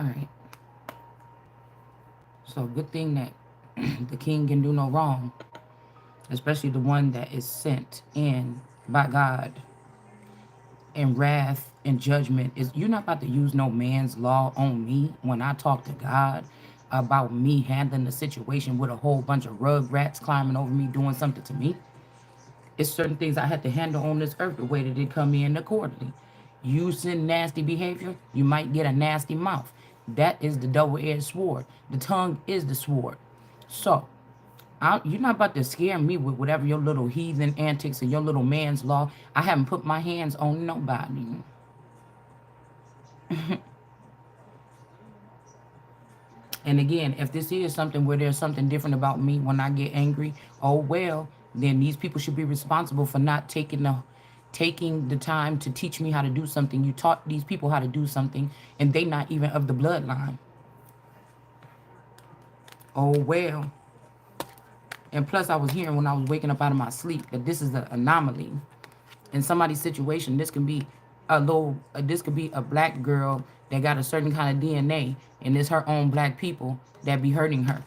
right. So good thing that the king can do no wrong, especially the one that is sent in by God. And wrath and judgment is, you're not about to use no man's law on me when I talk to God about me handling the situation with a whole bunch of rug rats climbing over me doing something to me. It's certain things I have to handle on this earth the way that they come in accordingly. You send nasty behavior, you might get a nasty mouth. That is the double-edged sword. The tongue is the sword. So you're not about to scare me with whatever your little heathen antics and your little man's law. I haven't put my hands on nobody. And again, if this is something where there's something different about me when I get angry, oh well, then these people should be responsible for not taking the time to teach me how to do something. You taught these people how to do something, and they not even of the bloodline. Oh well. And plus, I was hearing when I was waking up out of my sleep that this is an anomaly in somebody's situation. This can be this could be a black girl that got a certain kind of DNA, and it's her own black people that be hurting her.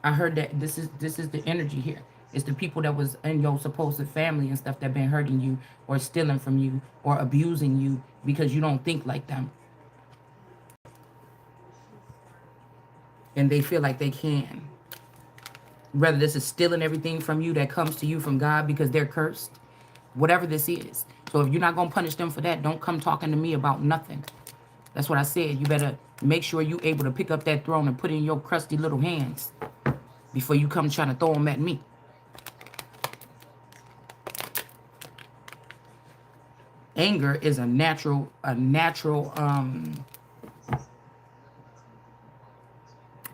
I heard that this is the energy here. It's the people that was in your supposed family and stuff that been hurting you or stealing from you or abusing you because you don't think like them, and they feel like they can. Whether this is stealing everything from you that comes to you from God because they're cursed, whatever this is. So if you're not going to punish them for that, don't come talking to me about nothing. That's what I said. You better make sure you're able to pick up that throne and put it in your crusty little hands before you come trying to throw them at me. Anger is a natural,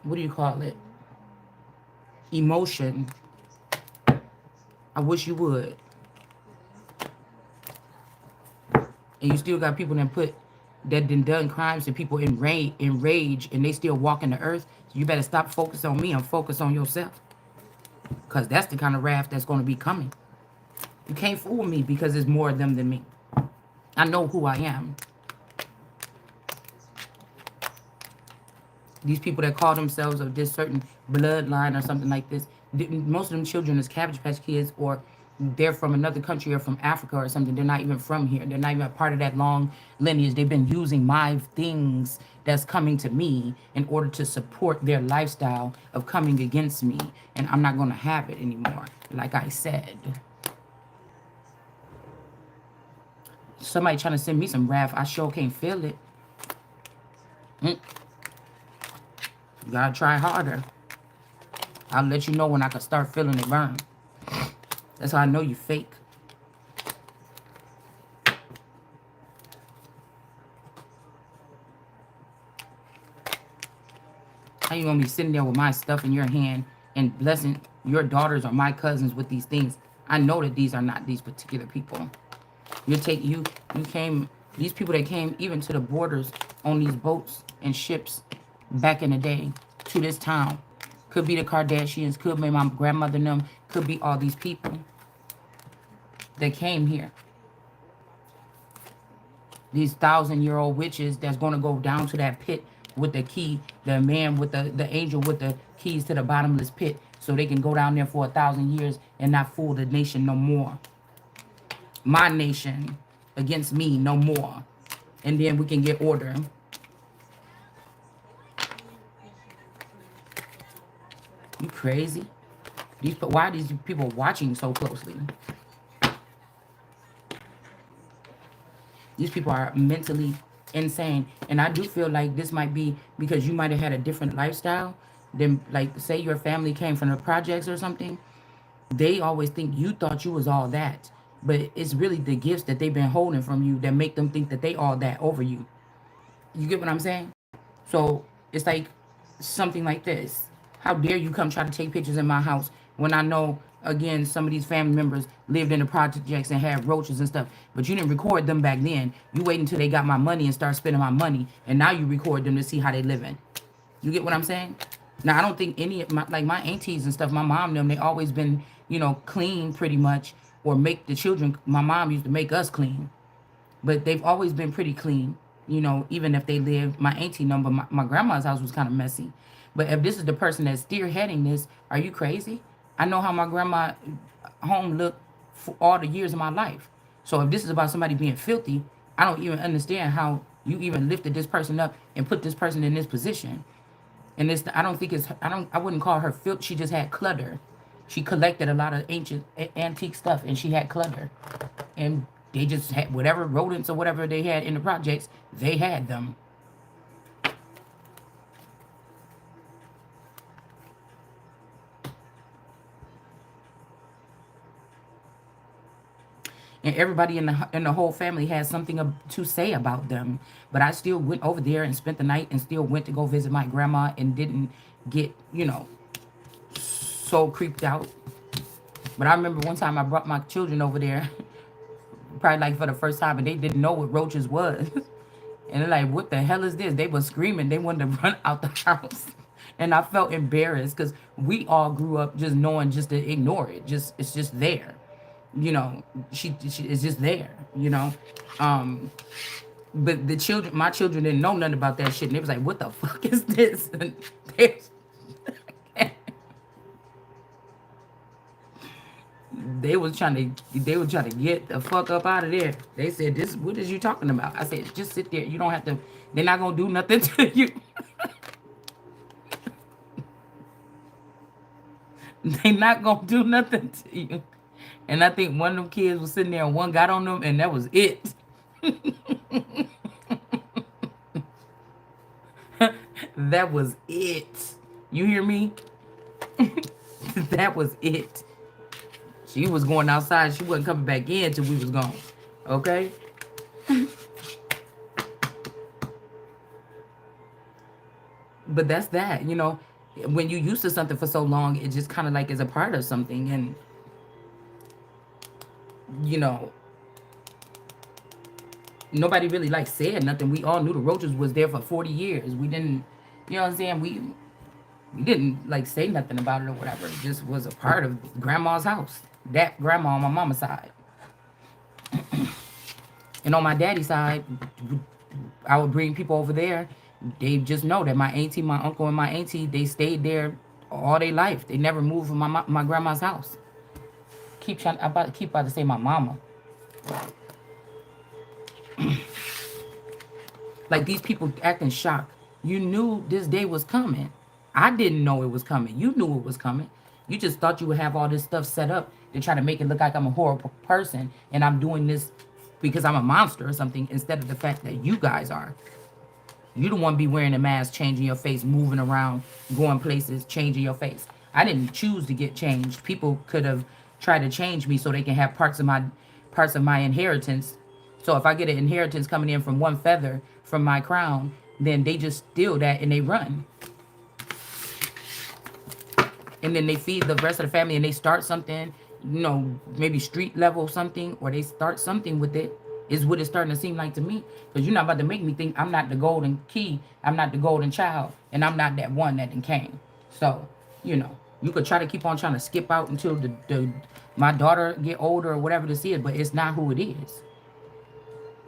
what do you call it? Emotion. I wish you would. And you still got people that done crimes and people enrage and they still walking the earth. So you better stop focusing on me and focus on yourself. Because that's the kind of wrath that's going to be coming. You can't fool me because there's more of them than me. I know who I am. These people that call themselves of this certain bloodline or something like this, most of them children is Cabbage Patch Kids, or they're from another country or from Africa or something. They're not even from here. They're not even a part of that long lineage. They've been using my things that's coming to me in order to support their lifestyle of coming against me. And I'm not going to have it anymore. Like I said. Somebody trying to send me some wrath. I sure can't feel it. You gotta try harder. I'll let you know when I can start feeling it burn. That's how I know you fake. How you gonna be sitting there with my stuff in your hand and blessing your daughters or my cousins with these things? I know that these are not these particular people. You came, these people that came even to the borders on these boats and ships back in the day to this town. Could be the Kardashians, could be my grandmother and them, could be all these people that came here. These 1,000-year-old witches that's going to go down to that pit with the key, the man with the angel with the keys to the bottomless pit, so they can go down there for 1,000 years and not fool the nation no more. My nation against me no more. And then we can get order. You crazy? Why are these people watching so closely? These people are mentally insane. And I do feel like this might be because you might have had a different lifestyle than, like, say your family came from the projects or something. They always think you thought you was all that. But it's really the gifts that they've been holding from you that make them think that they all that over you. You get what I'm saying? So it's like something like this. How dare you come try to take pictures in my house when I know, again, some of these family members lived in the projects and had roaches and stuff. But you didn't record them back then. You wait until they got my money and start spending my money. And now you record them to see how they living. You get what I'm saying? Now, I don't think any of my aunties and stuff, my mom and them, they always been, clean pretty much. Or make the children, my mom used to make us clean. But they've always been pretty clean. You know, even if they lived, my auntie number, my grandma's house was kind of messy. But if this is the person that's spearheading this, are you crazy? I know how my grandma home looked for all the years of my life. So if this is about somebody being filthy, I don't even understand how you even lifted this person up and put this person in this position. And this, I don't think it's, I wouldn't call her filth. She just had clutter. She collected a lot of ancient, antique stuff, and she had clutter. And they just had whatever rodents or whatever they had in the projects, they had them. And everybody in the whole family had something to say about them. But I still went over there and spent the night, and still went to go visit my grandma, and didn't get, so creeped out. But I remember one time I brought my children over there, probably like for the first time, and they didn't know what roaches was. And they're like, what the hell is this? They were screaming. They wanted to run out the house. And I felt embarrassed because we all grew up just knowing just to ignore it. Just it's just there. You know, she is just there, Um, but the children, my children didn't know nothing about that shit. And they was like, what the fuck is this? And they were trying to get the fuck up out of there. They said, this, what is you talking about? I said, just sit there. You don't have to, they're not gonna do nothing to you. They not gonna do nothing to you. And I think one of them kids was sitting there and one got on them, and that was it. That was it. You hear me? That was it. She was going outside. She wasn't coming back in till we was gone. Okay? But that's that, when you used to something for so long, it just kind of like is a part of something. And, you know, nobody really like said nothing. We all knew the roaches was there for 40 years. We didn't, you know what I'm saying? We didn't like say nothing about it or whatever. It just was a part of grandma's house. That grandma on my mama's side. And on my daddy's side, I would bring people over there. They just know that my auntie, my uncle, and my auntie, they stayed there all their life. They never moved from my grandma's house. Keep about to say my mama. Like these people acting shocked. You knew this day was coming. I didn't know it was coming. You knew it was coming. You just thought you would have all this stuff set up to try to make it look like I'm a horrible person and I'm doing this because I'm a monster or something, instead of the fact that you guys are. You don't want to be wearing a mask, changing your face, moving around, going places, changing your face. I didn't choose to get changed. People could have tried to change me so they can have parts of my inheritance. So if I get an inheritance coming in from one feather from my crown, then they just steal that and they run. And then they feed the rest of the family and they start something, maybe street level something, or they start something with it, is what it's starting to seem like to me. Because you're not about to make me think I'm not the golden key, I'm not the golden child, and I'm not that one that then came. So, you could try to keep on trying to skip out until my daughter get older or whatever to see it, but it's not who it is.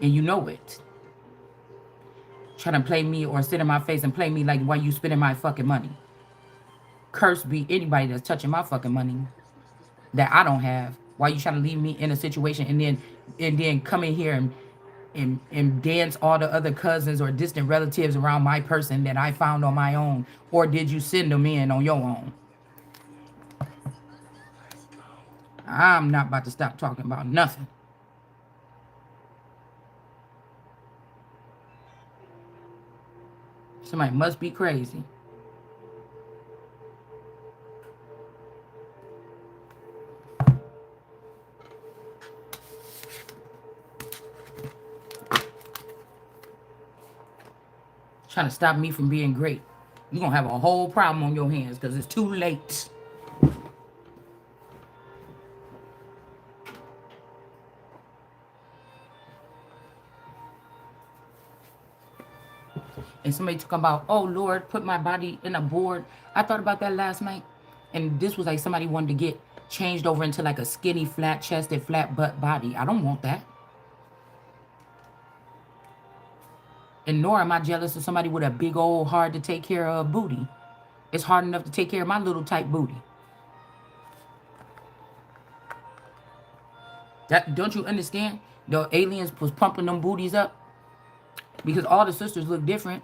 And you know it. Try to play me or sit in my face and play me like, why you spending my fucking money? Curse be anybody that's touching my fucking money that I don't have. Why you trying to leave me in a situation and then come in here and dance all the other cousins or distant relatives around my person that I found on my own? Or did you send them in on your own? I'm not about to stop talking about nothing. Somebody must be crazy. Trying to stop me from being great. You're going to have a whole problem on your hands because it's too late. And somebody talking about, oh, Lord, put my body in a board. I thought about that last night. And this was like somebody wanted to get changed over into like a skinny, flat-chested, flat-butt body. I don't want that. And nor am I jealous of somebody with a big old hard to take care of booty. It's hard enough to take care of my little tight booty. That don't you understand? The aliens was pumping them booties up because all the sisters look different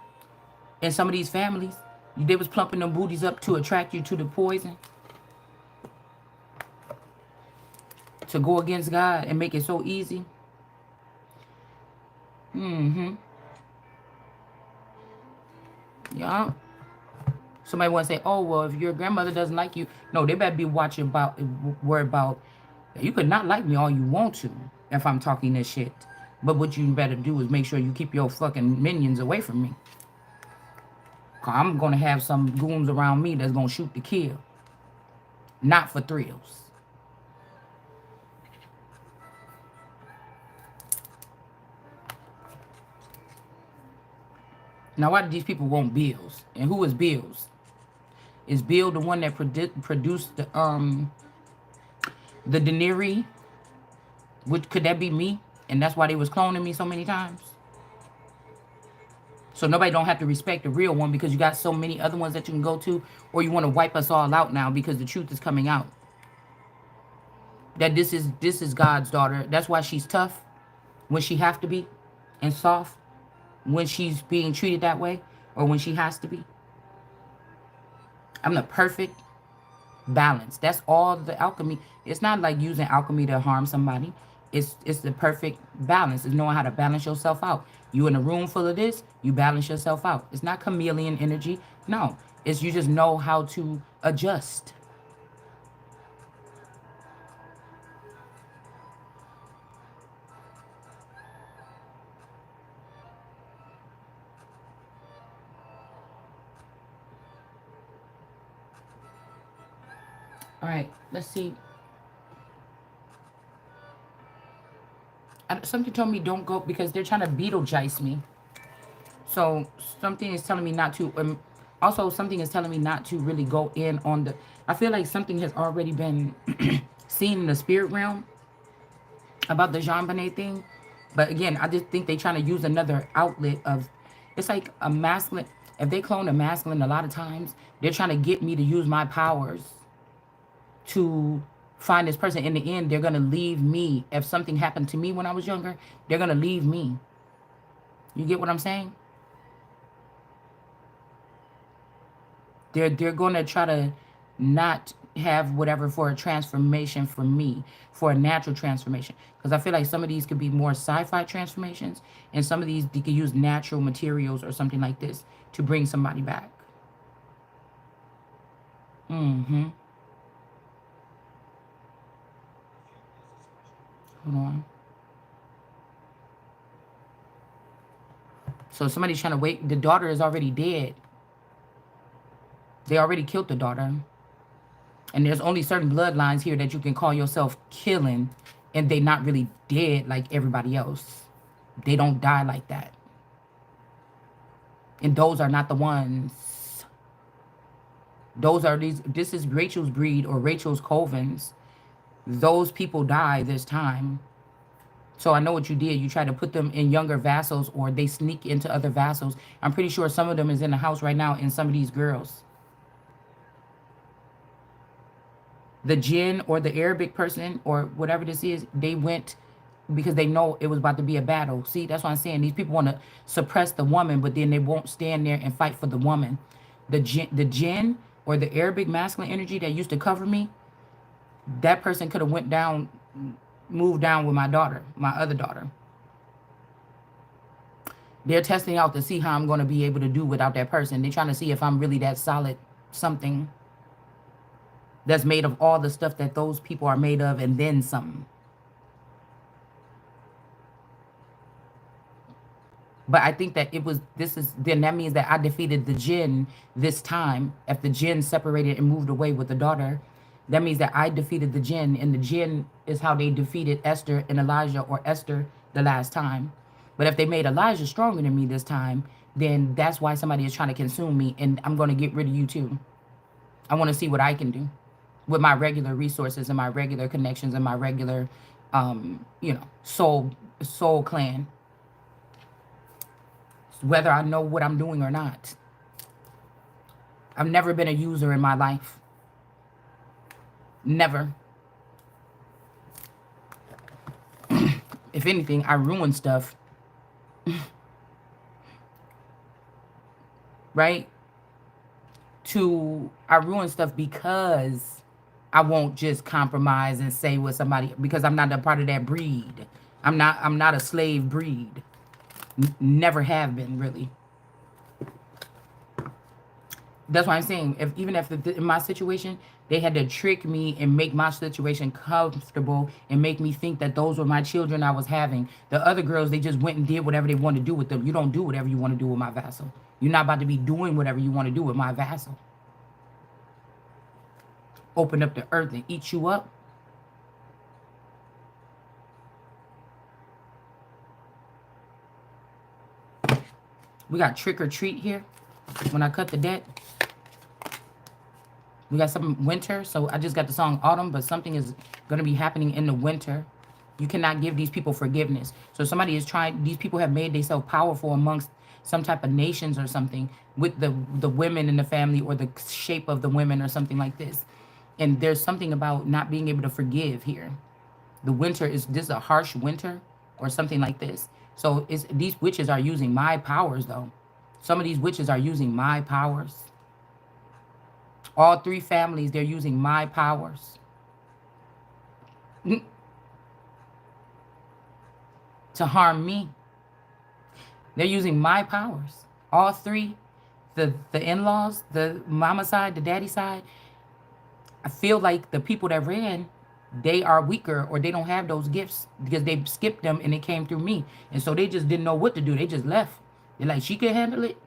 in some of these families. They was plumping them booties up to attract you to the poison, to go against God and make it so easy. Mm-hmm. Yeah. Somebody want to say, "Oh, well, if your grandmother doesn't like you," no, they better be watching about, worried about. You could not like me all you want to if I'm talking this shit, but what you better do is make sure you keep your fucking minions away from me. Cause I'm gonna have some goons around me that's gonna shoot to kill, not for thrills. Now, why do these people want Bills? And who is Bills? Is Bill the one that produced the Daenerys? Could that be me? And that's why they was cloning me so many times. So nobody don't have to respect the real one because you got so many other ones that you can go to, or you want to wipe us all out now because the truth is coming out. That this is God's daughter. That's why she's tough when she have to be, and soft when she's being treated that way, or when she has to be. I'm the perfect balance. That's all the alchemy. It's not like using alchemy to harm somebody. It's the perfect balance. It's knowing how to balance yourself out. You in a room full of this, you balance yourself out. It's not chameleon energy. No. It's you just know how to adjust. All right, let's see. Something told me don't go because they're trying to Beetlejuice me. So something is telling me not to. Also, something is telling me not to really go in on the. I feel like something has already been seen in the spirit realm about the Jean Bonnet thing. But again, I just think they're trying to use another outlet of. It's like a masculine. If they clone a masculine, a lot of times they're trying to get me to use my powers to find this person. In the end, they're gonna leave me. If something happened to me when I was younger, they're gonna leave me. You get what I'm saying? They're going to try to not have whatever for a transformation for me, for a natural transformation. Because I feel like some of these could be more sci-fi transformations, and some of these they could use natural materials or something like this to bring somebody back. Mm-hmm. Hold on. So somebody's trying to wait. The daughter is already dead. They already killed the daughter. And there's only certain bloodlines here that you can call yourself killing, and they not really dead like everybody else. They don't die like that. And those are not the ones. Those are these. This is Rachel's breed or Rachel's covens. Those people die this time. So I know what you did. You tried to put them in younger vassals, or they sneak into other vassals. I'm pretty sure some of them is in the house right now in some of these girls. The jinn or the Arabic person or whatever this is, they went because they know it was about to be a battle. See, that's what I'm saying. These people want to suppress the woman, but then they won't stand there and fight for the woman. The jinn or the Arabic masculine energy that used to cover me, that person could have went down, moved down with my daughter, my other daughter. They're testing out to see how I'm going to be able to do without that person. They're trying to see if I'm really that solid something that's made of all the stuff that those people are made of and then some. But I think that then that means that I defeated the jinn this time. If the jinn separated and moved away with the daughter, that means that I defeated the jinn, and the jinn is how they defeated Esther and Elijah, or Esther the last time. But if they made Elijah stronger than me this time, then that's why somebody is trying to consume me, and I'm going to get rid of you too. I want to see what I can do with my regular resources and my regular connections and my regular, soul clan. whether I know what I'm doing or not. I've never been a user in my life. Never. If anything, I ruin stuff, right? I ruin stuff because I won't just compromise and say what somebody, because I'm not a part of that breed. I'm not a slave breed. Never have been, really. That's why I'm saying, even if in my situation, they had to trick me and make my situation comfortable and make me think that those were my children I was having. The other girls, they just went and did whatever they wanted to do with them. You don't do whatever you want to do with my vassal. You're not about to be doing whatever you want to do with my vassal. Open up the earth and eat you up. We got trick or treat here. When I cut the deck, we got some winter. So I just got the song autumn, but something is going to be happening in the winter. You cannot give these people forgiveness. So somebody is trying, these people have made themselves powerful amongst some type of nations or something with the women in the family or the shape of the women or something like this. And there's something about not being able to forgive here. The winter is, this is a harsh winter or something like this. So these witches are using my powers though. Some of these witches are using my powers. All three families, they're using my powers. To harm me. They're using my powers. All three, the in-laws, the mama side, the daddy side. I feel like the people that ran, they are weaker or they don't have those gifts because they skipped them and it came through me. And so they just didn't know what to do. They just left. They're like, she can handle it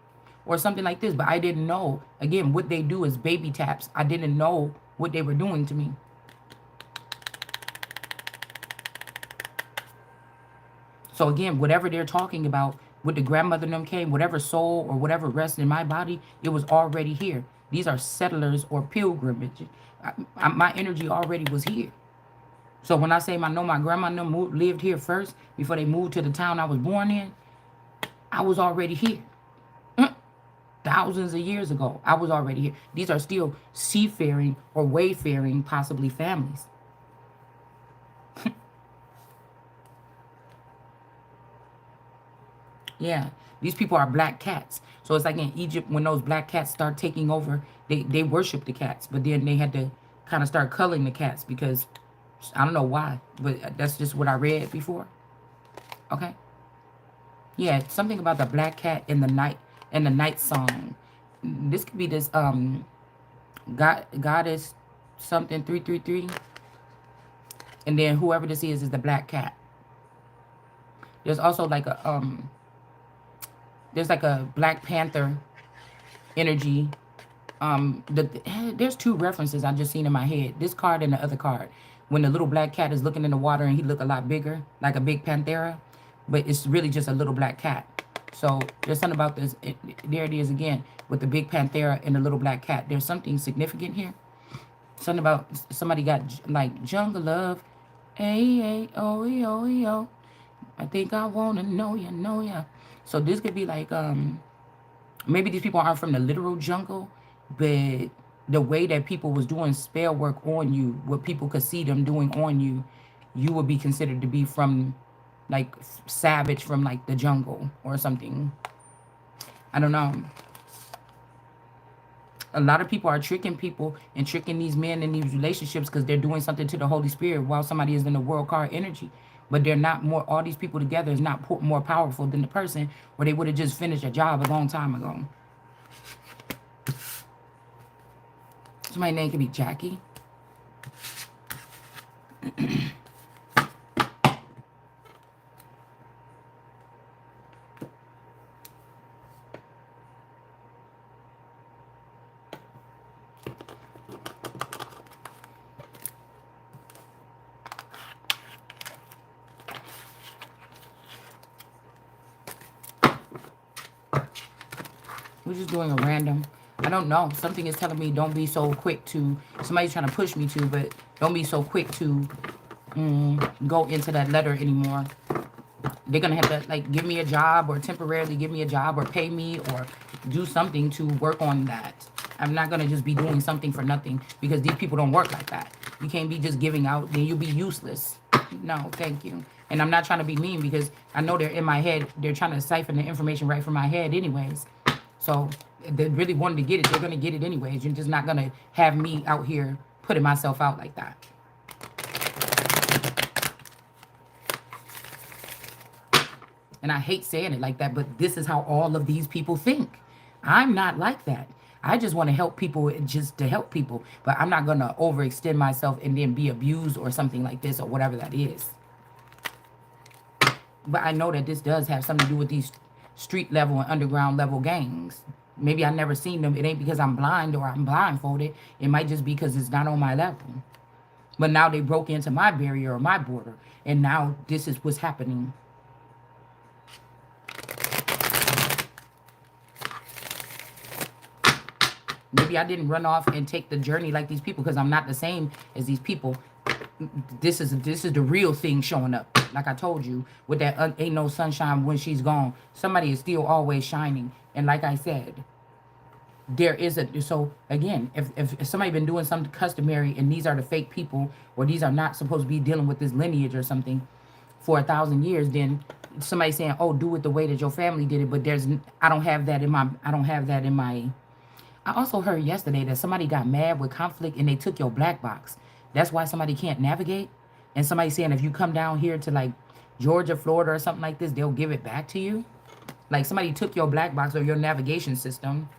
or something like this. But I didn't know. Again, what they do is baby taps. I didn't know what they were doing to me. So again, whatever they're talking about, with the grandmother and them came, whatever soul or whatever rests in my body, it was already here. These are settlers or pilgrimage. My energy already was here. So when I say I know my grandma and them lived here first, before they moved to the town I was born in, I was already here. Thousands of years ago, I was already here. These are still seafaring or wayfaring, possibly families. Yeah, these people are black cats. So it's like in Egypt, when those black cats start taking over, they worship the cats. But then they had to kind of start culling the cats because, I don't know why, but that's just what I read before. Okay. Yeah, something about the black cat in the night song. This could be this goddess something 333. And then whoever this is the black cat. There's also like a there's like a Black Panther energy. There's two references I just seen in my head. This card and the other card. When the little black cat is looking in the water and he look a lot bigger, like a big panthera, but it's really just a little black cat. So there's something about this. There it is again with the big panthera and the little black cat. There's something significant here. Something about somebody got like jungle love. Hey, hey, oh, oh, oh. I think I wanna know ya. So this could be like, maybe these people aren't from the literal jungle, but the way that people was doing spell work on you, what people could see them doing on you, you would be considered to be from, like, savage from, like, the jungle or something. I don't know. A lot of people are tricking people and tricking these men in these relationships because they're doing something to the Holy Spirit while somebody is in the world card energy. But they're not more, all these people together is not more powerful than the person where they would have just finished a job a long time ago. Somebody's name could be Jackie. We're just doing a random. I don't know. Something is telling me don't be so quick to, somebody's trying to push me to, but don't be so quick to go into that letter anymore. They're gonna have to like give me a job or temporarily give me a job or pay me or do something to work on that. I'm not gonna just be doing something for nothing because these people don't work like that. You can't be just giving out, then you'll be useless. No, thank you. And I'm not trying to be mean because I know they're in my head. They're trying to siphon the information right from my head anyways. So if they really wanted to get it, they're gonna get it anyways. You're just not gonna have me out here putting myself out like that. And I hate saying it like that, but this is how all of these people think. I'm not like that. I just want to help people just to help people, but I'm not going to overextend myself and then be abused or something like this or whatever that is. But I know that this does have something to do with these street level and underground level gangs. Maybe I never seen them. It ain't because I'm blind or I'm blindfolded. It might just be because it's not on my level. But now they broke into my barrier or my border, and now this is what's happening. Maybe I didn't run off and take the journey like these people because I'm not the same as these people. This is the real thing showing up. Like I told you, with that ain't no sunshine when she's gone. Somebody is still always shining. And like I said, there is a so again, if somebody been doing something customary and these are the fake people or these are not supposed to be dealing with this lineage or something for 1,000 years, then somebody saying, oh, do it the way that your family did it, but I don't have that in my. I also heard yesterday that somebody got mad with conflict and they took your black box. That's why somebody can't navigate. And somebody saying if you come down here to like Georgia, Florida or something like this, they'll give it back to you. Like somebody took your black box or your navigation system.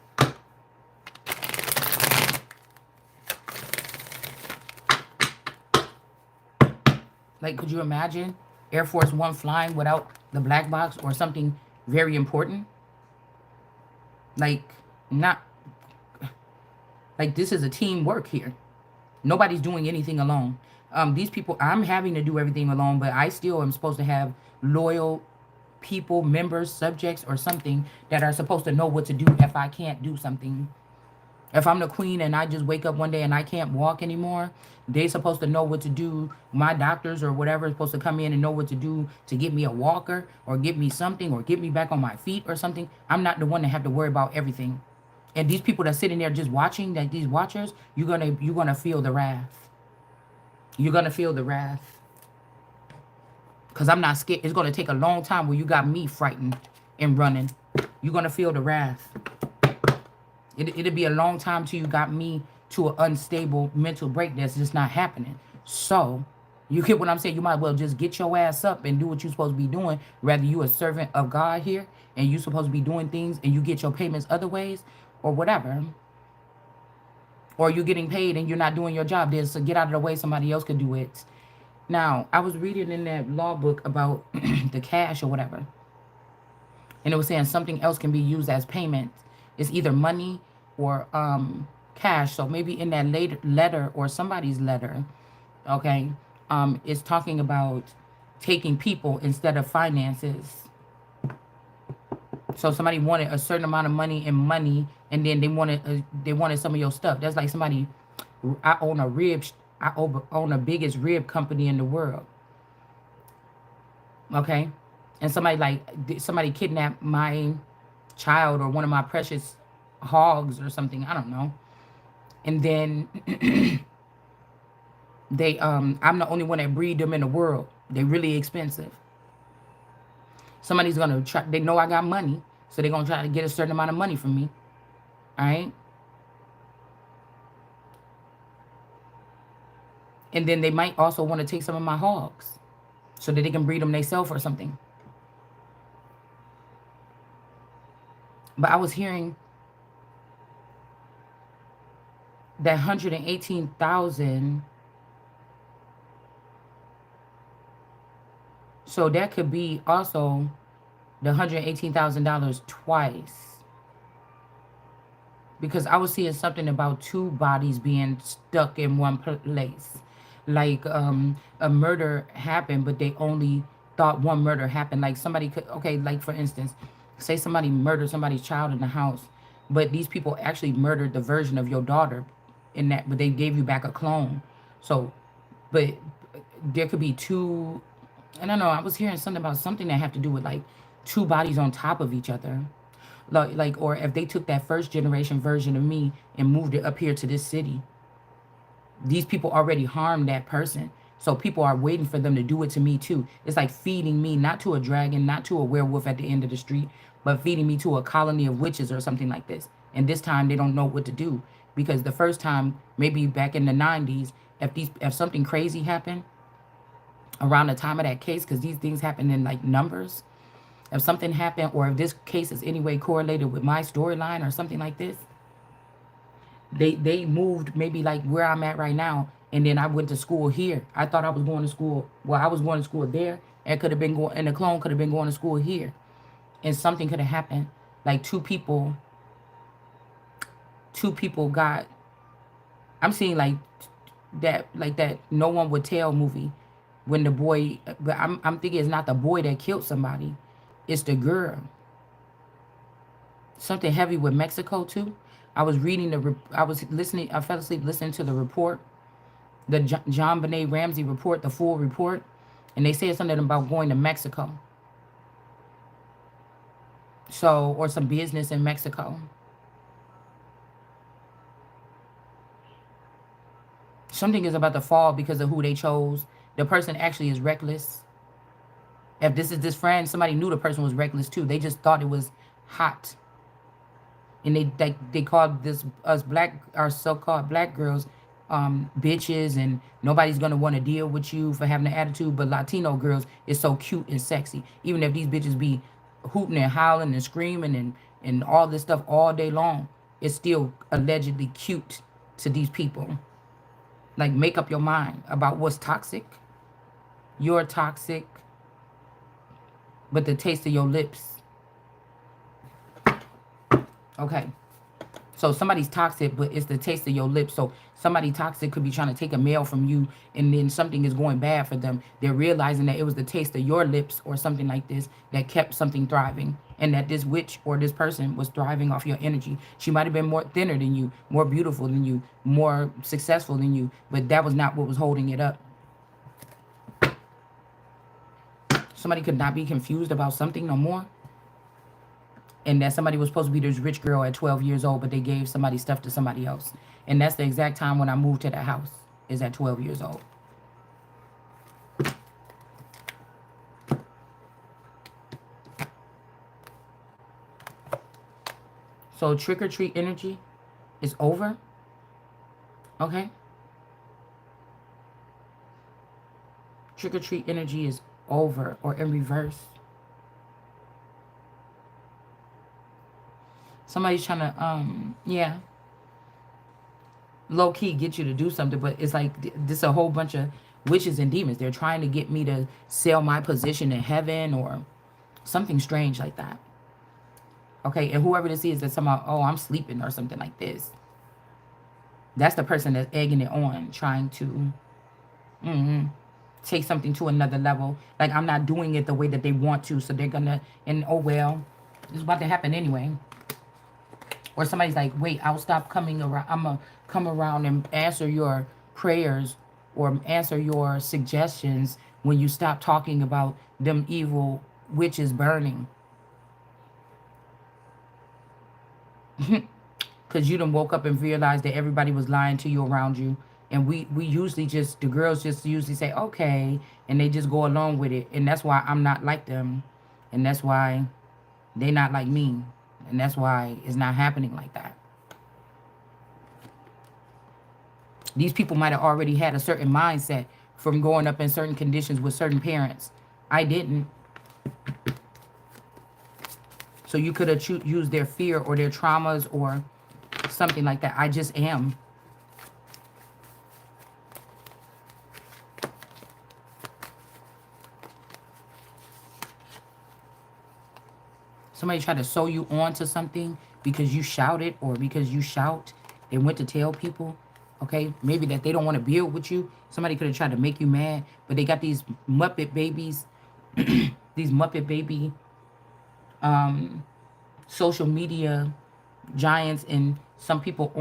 Like, could you imagine Air Force One flying without the black box or something very important? Like, not like this is a teamwork here. Nobody's doing anything alone. These people, I'm having to do everything alone, but I still am supposed to have loyal people, members, subjects, or something that are supposed to know what to do if I can't do something. If I'm the queen and I just wake up one day and I can't walk anymore, they supposed to know what to do. My doctors or whatever is supposed to come in and know what to do to get me a walker or get me something or get me back on my feet or something. I'm not the one that have to worry about everything. And these people that sitting there just watching, like these watchers, you're gonna feel the wrath. You're gonna feel the wrath. Cause I'm not scared. It's gonna take a long time where you got me frightened and running. You're gonna feel the wrath. It'll be a long time till you got me to an unstable mental break that's just not happening. So, you get what I'm saying? You might well just get your ass up and do what you're supposed to be doing. Rather, you a servant of God here, and you supposed to be doing things, and you get your payments other ways, or whatever. Or you're getting paid and you're not doing your job. Then so get out of the way, somebody else could do it. Now, I was reading in that law book about the cash or whatever. And it was saying something else can be used as payment. It's either money or cash. So maybe in that letter or somebody's letter, okay, it's talking about taking people instead of finances. So somebody wanted a certain amount of money and then they wanted some of your stuff. That's like somebody, I own own the biggest rib company in the world. Okay, and somebody kidnapped my child or one of my precious hogs or something. I don't know. And then I'm the only one that breed them in the world. They're really expensive. Somebody's gonna try. They know I got money, so they're gonna try to get a certain amount of money from me. All right. And then they might also want to take some of my hogs so that they can breed them themselves or something. But I was hearing that 118,000. So that could be also the $118,000 twice. Because I was seeing something about two bodies being stuck in one place. Like a murder happened, but they only thought one murder happened. Like somebody could, okay, like for instance, say somebody murdered somebody's child in the house, but these people actually murdered the version of your daughter in that, but they gave you back a clone. So, but there could be two And I know I was hearing something about something that had to do with like two bodies on top of each other. Like, or if they took that first generation version of me and moved it up here to this city, these people already harmed that person. So people are waiting for them to do it to me too. It's like feeding me, not to a dragon, not to a werewolf at the end of the street, but feeding me to a colony of witches or something like this. And this time they don't know what to do. Because the first time, maybe back in the 90s, if something crazy happened around the time of that case, because these things happen in like numbers. If something happened, or if this case is any way correlated with my storyline or something like this, they moved maybe like where I'm at right now, and then I went to school here. I thought I was going to school. Well, I was going to school there, and could have been going, and the clone could have been going to school here, and something could have happened. Like two people got. I'm seeing like that no one would tell movie, when the boy. But I'm thinking it's not the boy that killed somebody, it's the girl. Something heavy with Mexico too. I was reading I was listening. I fell asleep listening to the report, the John Benet Ramsey report, the full report, and they said something about going to Mexico. So, or some business in Mexico. Something is about to fall because of who they chose. The person actually is reckless. If this is this friend, somebody knew the person was reckless too. They just thought it was hot. And they called this us black, our so-called black girls, bitches, and nobody's gonna want to deal with you for having an attitude. But Latino girls is so cute and sexy. Even if these bitches be hooting and howling and screaming and all this stuff all day long, it's still allegedly cute to these people. Like, make up your mind about what's toxic. You're toxic, but the taste of your lips. Okay. So somebody's toxic, but it's the taste of your lips. So somebody toxic could be trying to take a male from you, and then something is going bad for them. They're realizing that it was the taste of your lips or something like this that kept something thriving, and that this witch or this person was thriving off your energy. She might have been more thinner than you, more beautiful than you, more successful than you, but that was not what was holding it up. Somebody could not be confused about something no more. And that somebody was supposed to be this rich girl at 12 years old, but they gave somebody stuff to somebody else. And that's the exact time when I moved to that house, is at 12 years old. So trick-or-treat energy is over. Okay? Trick-or-treat energy is over, or in reverse. Somebody's trying to, yeah, low-key get you to do something, but it's like this a whole bunch of witches and demons. They're trying to get me to sell my position in heaven or something strange like that. Okay, and whoever this is that's somehow, oh, I'm sleeping or something like this. That's the person that's egging it on, trying to take something to another level. Like, I'm not doing it the way that they want to, so they're gonna, and oh well, it's about to happen anyway. Or somebody's like, wait, I'll stop coming around. I'm going to come around and answer your prayers or answer your suggestions when you stop talking about them evil witches burning. Because you done woke up and realized that everybody was lying to you around you. And we usually just, the girls just usually say, okay, and they just go along with it. And that's why I'm not like them. And that's why they not like me. And that's why it's not happening like that. These people might have already had a certain mindset from growing up in certain conditions with certain parents. I didn't. So you could have used their fear or their traumas or something like that. I just am. Somebody tried to sew you onto something because you shouted or because you shout. They went to tell people, okay, maybe that they don't want to build with you. Somebody could have tried to make you mad, but they got these Muppet babies, these Muppet baby social media giants and some people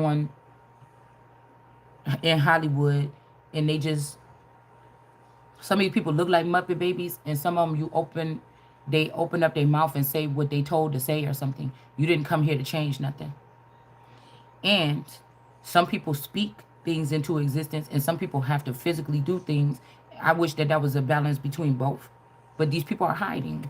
in Hollywood, and they just Some of these people look like Muppet babies, and some of them they open up their mouth and say what they told to say or something. You didn't come here to change nothing. And some people speak things into existence, and some people have to physically do things. I wish that that was a balance between both. But these people are hiding.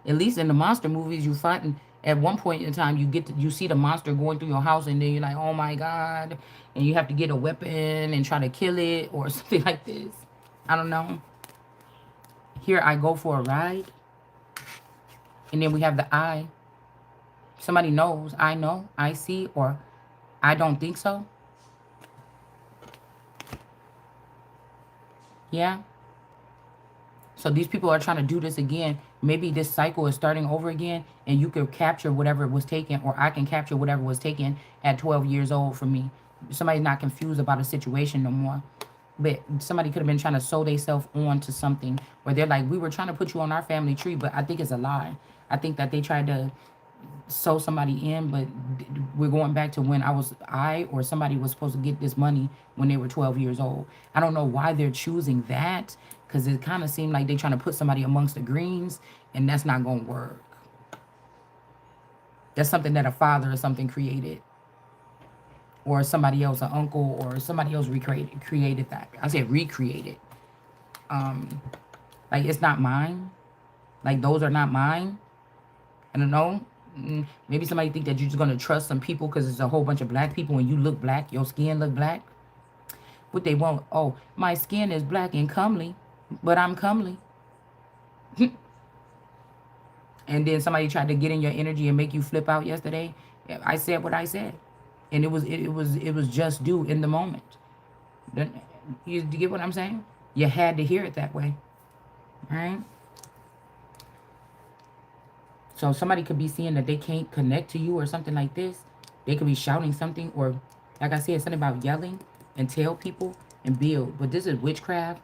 At least in the monster movies, you find at one point in time you see the monster going through your house, and then you're like, oh my god, and you have to get a weapon and try to kill it or something like this. I don't know. Here I go for a ride, and then we have the I. Somebody knows, I know, I see, or I don't think so. Yeah. So these people are trying to do this again. Maybe this cycle is starting over again, and you could capture whatever was taken, or I can capture whatever was taken at 12 years old from me. Somebody's not confused about a situation no more. But somebody could have been trying to sew themselves on to something where they're like, we were trying to put you on our family tree, but I think it's a lie. I think that they tried to sew somebody in, but we're going back to when I or somebody was supposed to get this money when they were 12 years old. I don't know why they're choosing that, because it kind of seemed like they're trying to put somebody amongst the greens, and that's not going to work. That's something that a father or something created, or somebody else, an uncle, or somebody else created that. I said recreated. Like, it's not mine. Like, those are not mine. I don't know. Maybe somebody think that you're just going to trust some people because it's a whole bunch of black people and you look black, your skin look black. What they want, oh, my skin is black and comely, but I'm comely. And then somebody tried to get in your energy and make you flip out yesterday. I said what I said. And it was just due in the moment. You get what I'm saying? You had to hear it that way. Right? So somebody could be seeing that they can't connect to you or something like this. They could be shouting something, or like I said, something about yelling and tell people and build. But this is witchcraft.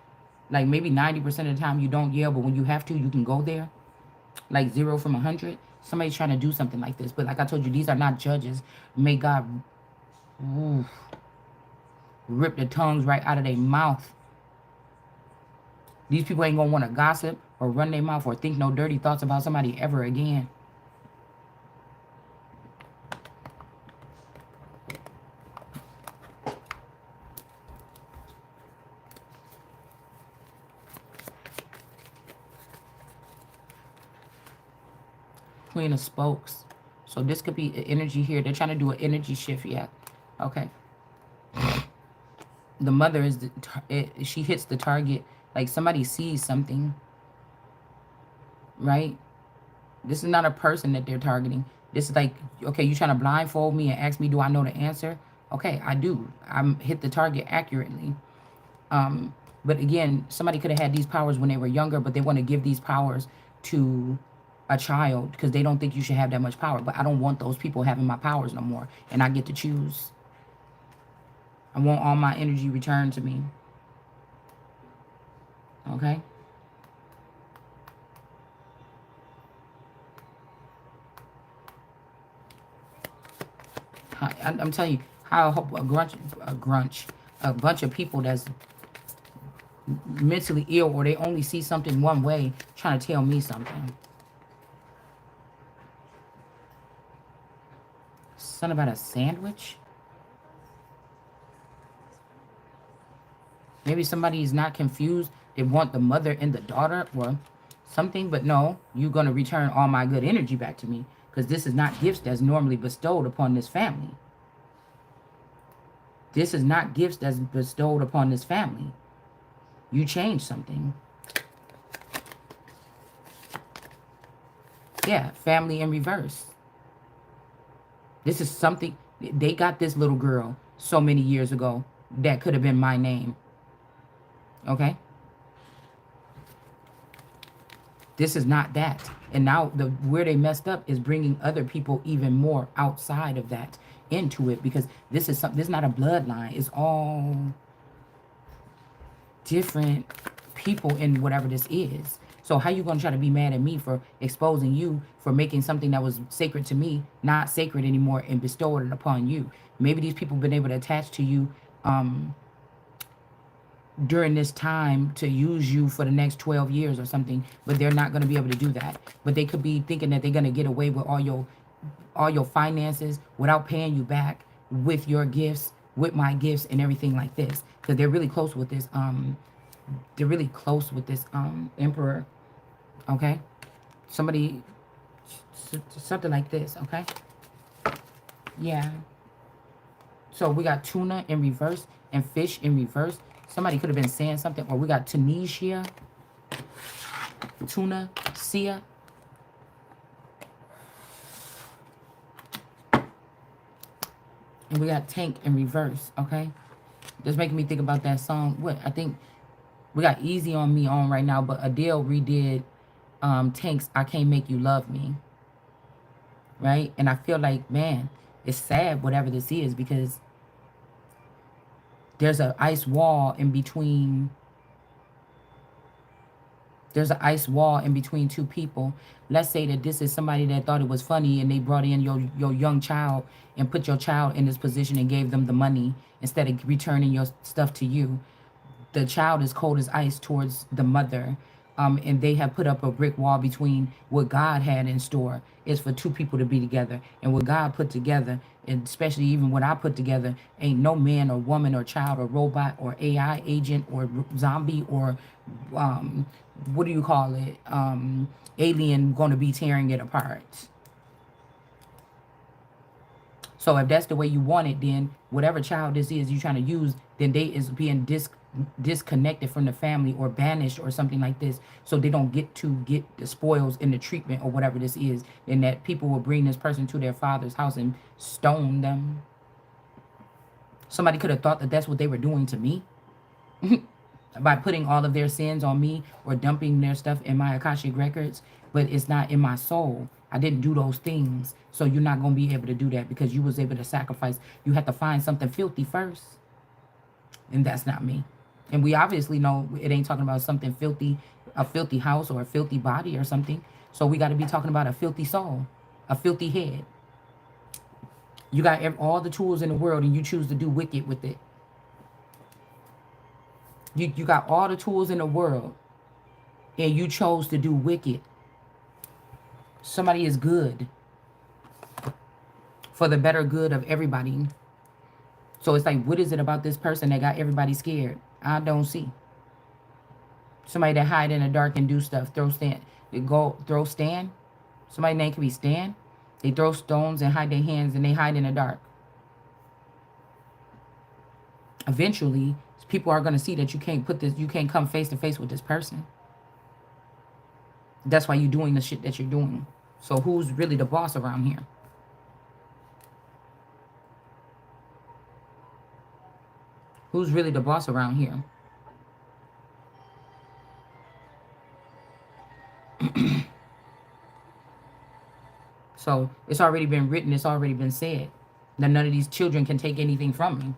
Like maybe 90% of the time you don't yell, but when you have to, you can go there. Like 0 from 100. Somebody's trying to do something like this. But like I told you, these are not judges. May God rip the tongues right out of their mouth. These people ain't going to want to gossip or run their mouth or think no dirty thoughts about somebody ever again. Queen of Spokes. So this could be energy here. They're trying to do an energy shift. Yeah. Okay. The mother is, she hits the target. Like somebody sees something. Right? This is not a person that they're targeting. This is like, okay, you trying to blindfold me and ask me, do I know the answer? Okay, I do. I'm hit the target accurately. But again, somebody could have had these powers when they were younger, but they want to give these powers to a child because they don't think you should have that much power. But I don't want those people having my powers no more, and I get to choose. I want all my energy returned to me. Okay? I'm telling you, how a bunch of people that's mentally ill, or they only see something one way, trying to tell me something. Something about a sandwich? Maybe somebody is not confused. They want the mother and the daughter or something, but no, you're going to return all my good energy back to me because this is not gifts that's normally bestowed upon this family. This is not gifts that's bestowed upon this family. You changed something. Yeah, family in reverse. This is something, they got this little girl so many years ago that could have been my name. Okay? This is not that. And now where they messed up is bringing other people even more outside of that into it, because this is not a bloodline. It's all different people in whatever this is. So how you gonna try to be mad at me for exposing you for making something that was sacred to me not sacred anymore and bestow it upon you? Maybe these people been able to attach to you um, during this time to use you for the next 12 years or something, but they're not going to be able to do that. But they could be thinking that they're going to get away with all your finances without paying you back with your gifts, with my gifts and everything like this, because they're really close with this emperor. Okay, somebody, something like this. Okay, yeah. So we got tuna in reverse and fish in reverse. Somebody could have been saying something. Or we got Tunisia, tuna, Sia. And we got tank in reverse, okay? Just making me think about that song. What? I think we got Easy on Me on right now, but Adele redid Tank's I Can't Make You Love Me, right? And I feel like, man, it's sad whatever this is because there's an ice wall in between. There's an ice wall in between two people. Let's say that this is somebody that thought it was funny and they brought in your young child and put your child in this position and gave them the money instead of returning your stuff to you. The child is cold as ice towards the mother. And they have put up a brick wall between what God had in store is for two people to be together. And what God put together, and especially even what I put together, ain't no man or woman or child or robot or AI agent or zombie or what do you call it? Alien going to be tearing it apart. So if that's the way you want it, then whatever child this is you're trying to use, then they is being disconnected from the family or banished or something like this, so they don't get to get the spoils in the treatment or whatever this is, and that people will bring this person to their father's house and stone them. Somebody could have thought that that's what they were doing to me by putting all of their sins on me or dumping their stuff in my Akashic records, but it's not in my soul. I didn't do those things. So you're not going to be able to do that because you was able to sacrifice. You have to find something filthy first. And that's not me. And we obviously know it ain't talking about something filthy, a filthy house or a filthy body or something. So we got to be talking about a filthy soul, a filthy head. You got all the tools in the world and you choose to do wicked with it. You got all the tools in the world and you chose to do wicked. Somebody is good for the better good of everybody. So it's like, what is it about this person that got everybody scared? I don't see. Somebody that hide in the dark and do stuff. Throw stand. Somebody's name could be Stan. They throw stones and hide their hands and they hide in the dark. Eventually, people are going to see that you can't come face to face with this person. That's why you're doing the shit that you're doing. So who's really the boss around here? Who's really the boss around here? So it's already been written. It's already been said that none of these children can take anything from me.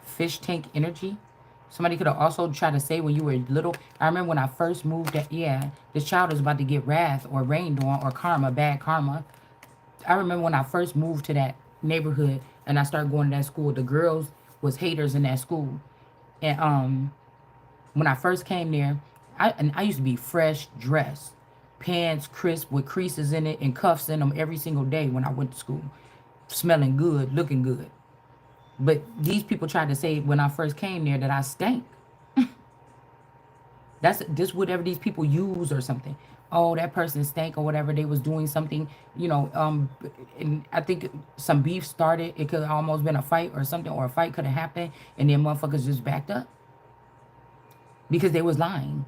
Fish tank energy. Somebody could have also tried to say when you were little. I remember when I first moved that, yeah, this child is about to get wrath or rained on or karma, bad karma. I remember when I first moved to that neighborhood and I started going to that school, the girls was haters in that school. And when I first came there, I used to be fresh dressed, pants crisp with creases in it and cuffs in them every single day when I went to school, smelling good, looking good. But these people tried to say when I first came there that I stank. That's just whatever these people use or something. Oh, that person stank or whatever. They was doing something, and I think some beef started. It could have almost been a fight or something, or a fight could have happened, and then motherfuckers just backed up because they was lying.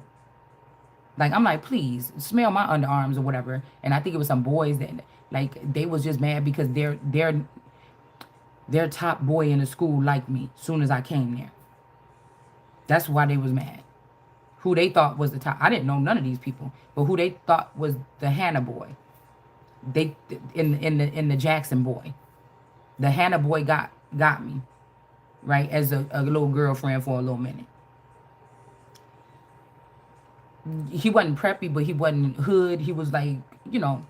Like, I'm like, please smell my underarms or whatever. And I think it was some boys that, like, they was just mad because their top boy in the school liked me soon as I came there. That's why they was mad. Who they thought was the top. I didn't know none of these people, but who they thought was the Hannah boy. They in the Jackson boy. The Hannah boy got me. right? As a little girlfriend for a little minute. He wasn't preppy, but he wasn't hood. He was like, you know,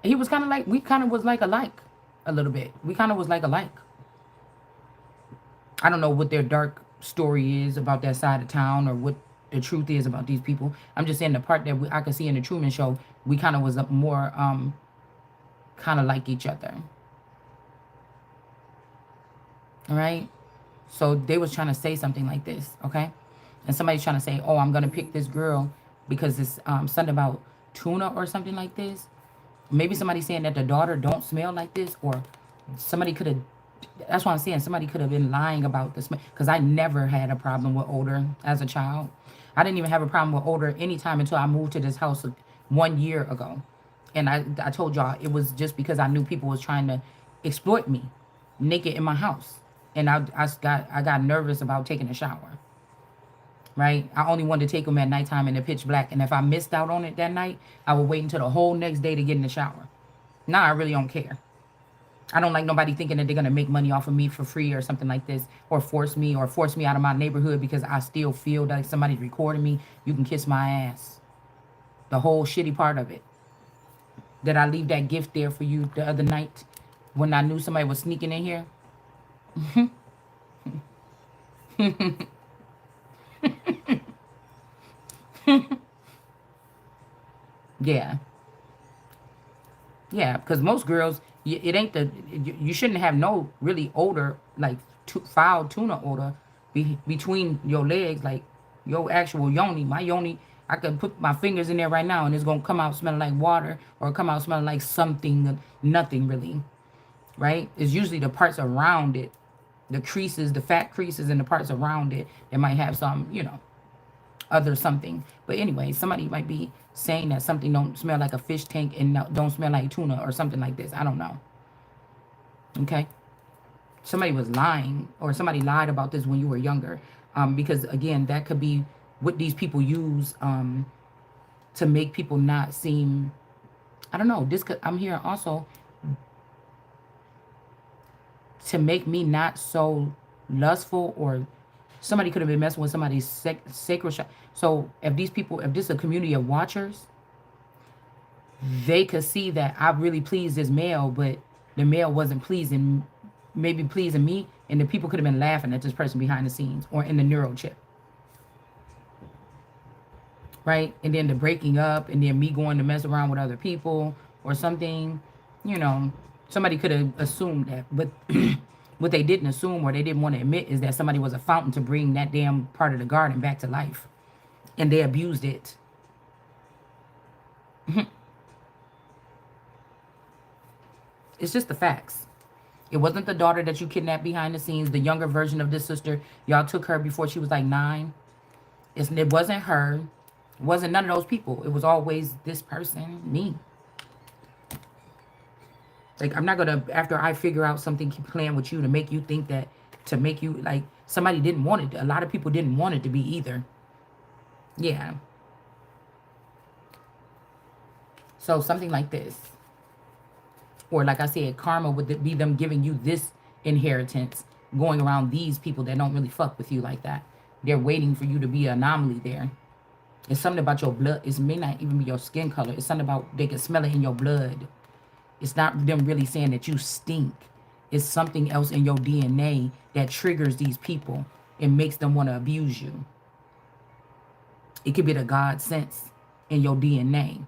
he was kind of like, we kind of was like alike a little bit. We kind of was like alike. I don't know what their dark story is about that side of town or what the truth is about these people. I'm just saying the part that I could see in the Truman Show, we kind of was more kind of like each other. All right. So they was trying to say something like this, okay? And somebody's trying to say, oh, I'm gonna pick this girl because it's something about tuna or something like this. Maybe somebody saying that the daughter don't smell like this, or somebody could have. That's what I'm saying. Somebody could have been lying about this because I never had a problem with odor as a child. I didn't even have a problem with odor anytime until I moved to this house 1 year ago, and I told y'all it was just because I knew people was trying to exploit me, naked in my house, and I got nervous about taking a shower. Right? I only wanted to take them at nighttime in the pitch black. And if I missed out on it that night, I would wait until the whole next day to get in the shower. Now I really don't care. I don't like nobody thinking that they're going to make money off of me for free or something like this, or force me out of my neighborhood because I still feel like somebody's recording me. You can kiss my ass. The whole shitty part of it. Did I leave that gift there for you the other night when I knew somebody was sneaking in here? Yeah. Yeah, because most girls, it ain't you shouldn't have no really odor, like foul tuna odor between your legs, like your actual yoni. My yoni, I could put my fingers in there right now and it's going to come out smelling like water or come out smelling like something, nothing really, right? It's usually the parts around it, the creases, the fat creases and the parts around it that might have some, other something. But anyway, somebody might be saying that something don't smell like a fish tank and don't smell like tuna or something like this. I don't know. Okay. Somebody was lying or somebody lied about this when you were younger. Because again, that could be what these people use to make people not seem, I don't know. This could, I'm hearing also to make me not so lustful, or somebody could have been messing with somebody's sacred shop. So if these people, if this is a community of watchers, they could see that I really pleased this male, but the male wasn't pleasing, maybe pleasing me, and the people could have been laughing at this person behind the scenes or in the neural chip. Right? And then the breaking up, and then me going to mess around with other people or something, somebody could have assumed that. But what they didn't assume or they didn't want to admit is that somebody was a fountain to bring that damn part of the garden back to life. And they abused it. It's just the facts. It wasn't the daughter that you kidnapped behind the scenes, the younger version of this sister. Y'all took her before she was like 9. It wasn't her. It wasn't none of those people. It was always this person, me. Like, I'm not going to, after I figure out something, keep playing with you to make you think that, to make you, like, somebody didn't want it. A lot of people didn't want it to be either. Yeah. So something like this. Or like I said, karma would be them giving you this inheritance, going around these people that don't really fuck with you like that. They're waiting for you to be an anomaly there. It's something about your blood. It may not even be your skin color. It's something about, they can smell it in your blood. It's not them really saying that you stink. It's something else in your DNA that triggers these people and makes them want to abuse you. It could be the God sense in your DNA.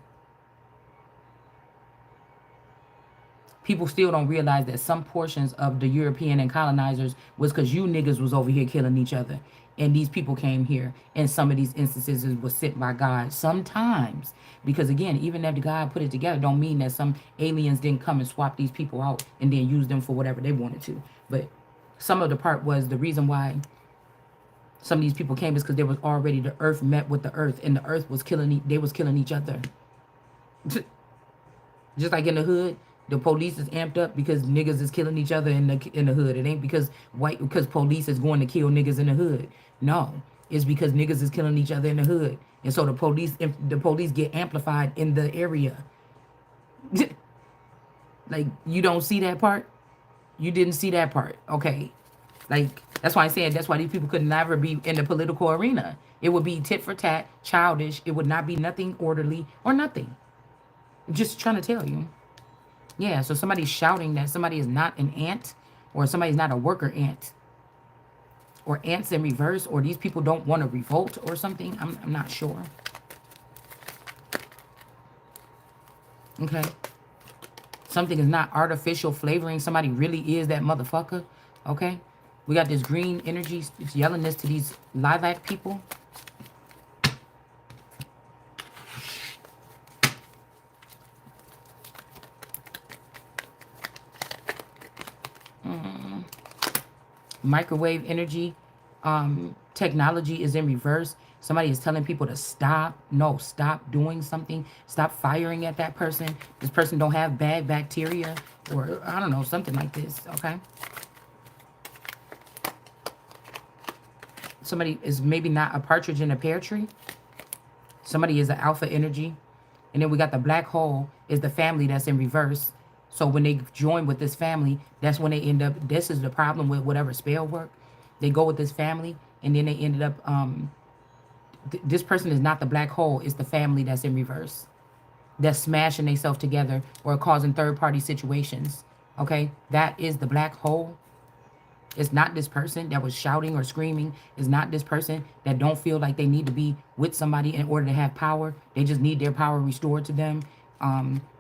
People still don't realize that some portions of the European and colonizers was because you niggas was over here killing each other. And these people came here. And some of these instances was sent by God. Sometimes. Because again, even if God put it together, don't mean that some aliens didn't come and swap these people out and then use them for whatever they wanted to. But some of the part was the reason why some of these people came is because there was already, the earth met with the earth. And the earth was killing, they was killing each other. Just like in the hood. The police is amped up because niggas is killing each other in the hood. It ain't because police is going to kill niggas in the hood. No, it's because niggas is killing each other in the hood, and so the police get amplified in the area. Like, you don't see that part. You didn't see that part. Okay, Like, that's why I said that's why these people could never be in the political arena. It would be tit for tat, childish. It would not be nothing orderly or nothing. Just trying to tell you. Yeah, so somebody's shouting that somebody is not an ant or somebody's not a worker ant or ants in reverse or these people don't want to revolt or something. I'm not sure. Okay. Something is not artificial flavoring. Somebody really is that motherfucker. Okay. We got this green energy. It's yelling this to these lilac people. Microwave energy. Technology is in reverse. Somebody is telling people to stop. No, stop doing something. Stop firing at that person. This person don't have bad bacteria or I don't know, something like this. Okay. Somebody is maybe not a partridge in a pear tree. Somebody is an alpha energy. And then we got the black hole is the family that's in reverse. So when they join with this family, that's when they end up, this is the problem with whatever spell work. They go with this family and then they ended up, this person is not the black hole, it's the family that's in reverse. That's smashing themselves together or causing third party situations. Okay, that is the black hole. It's not this person that was shouting or screaming. It's not this person that don't feel like they need to be with somebody in order to have power. They just need their power restored to them.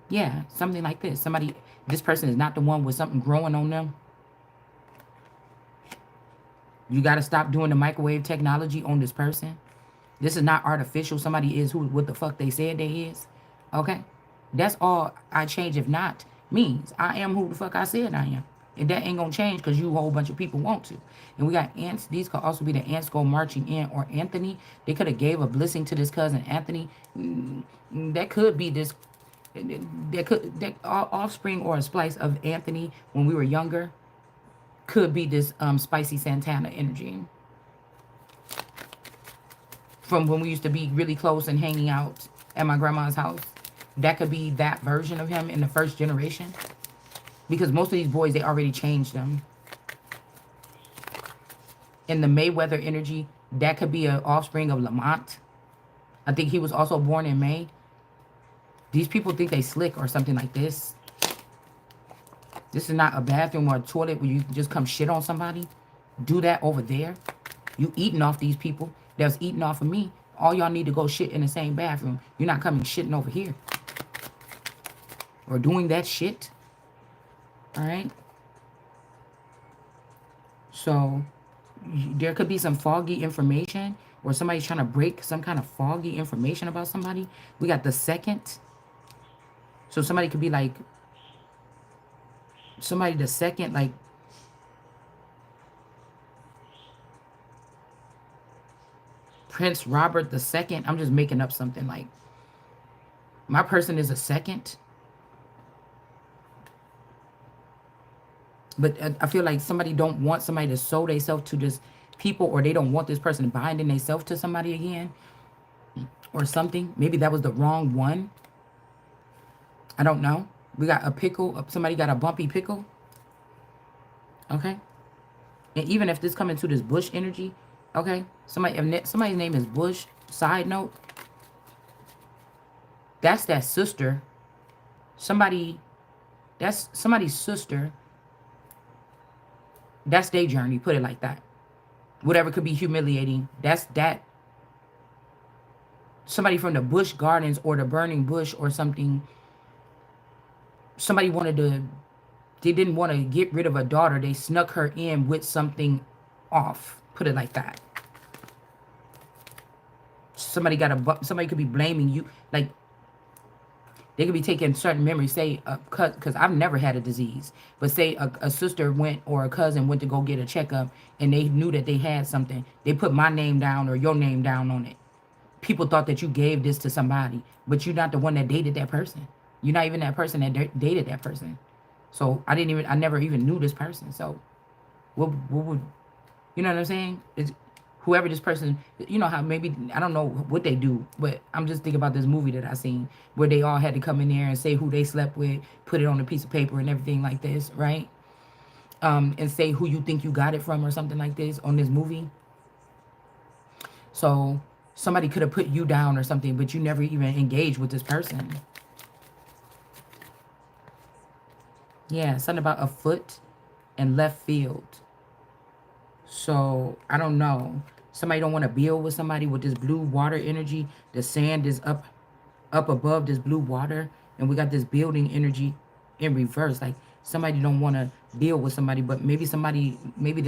Yeah, something like this. Somebody, this person is not the one with something growing on them. You got to stop doing the microwave technology on this person. This is not artificial. Somebody is who, what the fuck they said they is. Okay? That's all I change if not means. I am who the fuck I said I am. And that ain't gonna change because you a whole bunch of people want to. And we got ants. These could also be the ants go marching in or Anthony. They could have gave a blessing to this cousin Anthony. That could be this. That offspring or a splice of Anthony when we were younger. Could be this spicy Santana energy. From when we used to be really close and hanging out at my grandma's house. That could be that version of him in the first generation. Because most of these boys, they already changed them. In the Mayweather energy, that could be an offspring of Lamont. I think he was also born in May. These people think they slick or something like this. This is not a bathroom or a toilet where you can just come shit on somebody. Do that over there. You eating off these people that was eating off of me. All y'all need to go shit in the same bathroom. You're not coming shitting over here. Or doing that shit. All right. So there could be some foggy information or somebody's trying to break some kind of foggy information about somebody. We got the second. So somebody could be like, somebody the second, like, Prince Robert the second. I'm just making up something like, my person is a second. But I feel like somebody don't want somebody to sow themselves to this people or they don't want this person binding themselves to somebody again or something. Maybe that was the wrong one. I don't know. We got a pickle. Somebody got a bumpy pickle. Okay. And even if this come into this Bush energy, okay. Somebody's name is Bush. Side note. That's that sister. That's somebody's sister. That's their journey. Put it like that. Whatever could be humiliating. That's that. Somebody from the Bush Gardens or the Burning Bush or something. Somebody they didn't want to get rid of a daughter. They snuck her in with something off. Put it like that. Somebody could be blaming you. Like, they could be taking certain memories. Say, because I've never had a disease. But say a sister went or a cousin went to go get a checkup and they knew that they had something. They put my name down or your name down on it. People thought that you gave this to somebody. But you're not the one that dated that person. You're not even that person that dated that person. So I never even knew this person. So what would, you know what I'm saying? It's whoever this person, you know how maybe, I don't know what they do, but I'm just thinking about this movie that I seen where they all had to come in there and say who they slept with, put it on a piece of paper and everything like this, right? and say who you think you got it from or something like this on this movie. So somebody could have put you down or something, but you never even engaged with this person. Yeah, something about a foot and left field. So I don't know. Somebody don't want to build with somebody with this blue water energy. The sand is up above this blue water, and we got this building energy in reverse. Like somebody don't want to build with somebody, but maybe somebody, maybe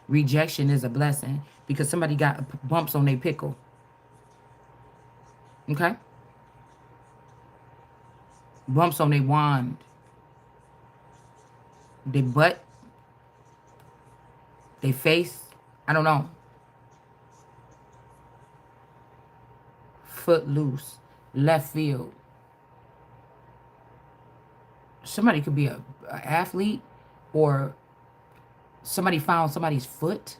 rejection is a blessing because somebody got bumps on their pickle. Okay, bumps on their wand, their butt, their face. I don't know. Foot loose, left field. Somebody could be a athlete, or somebody found somebody's foot.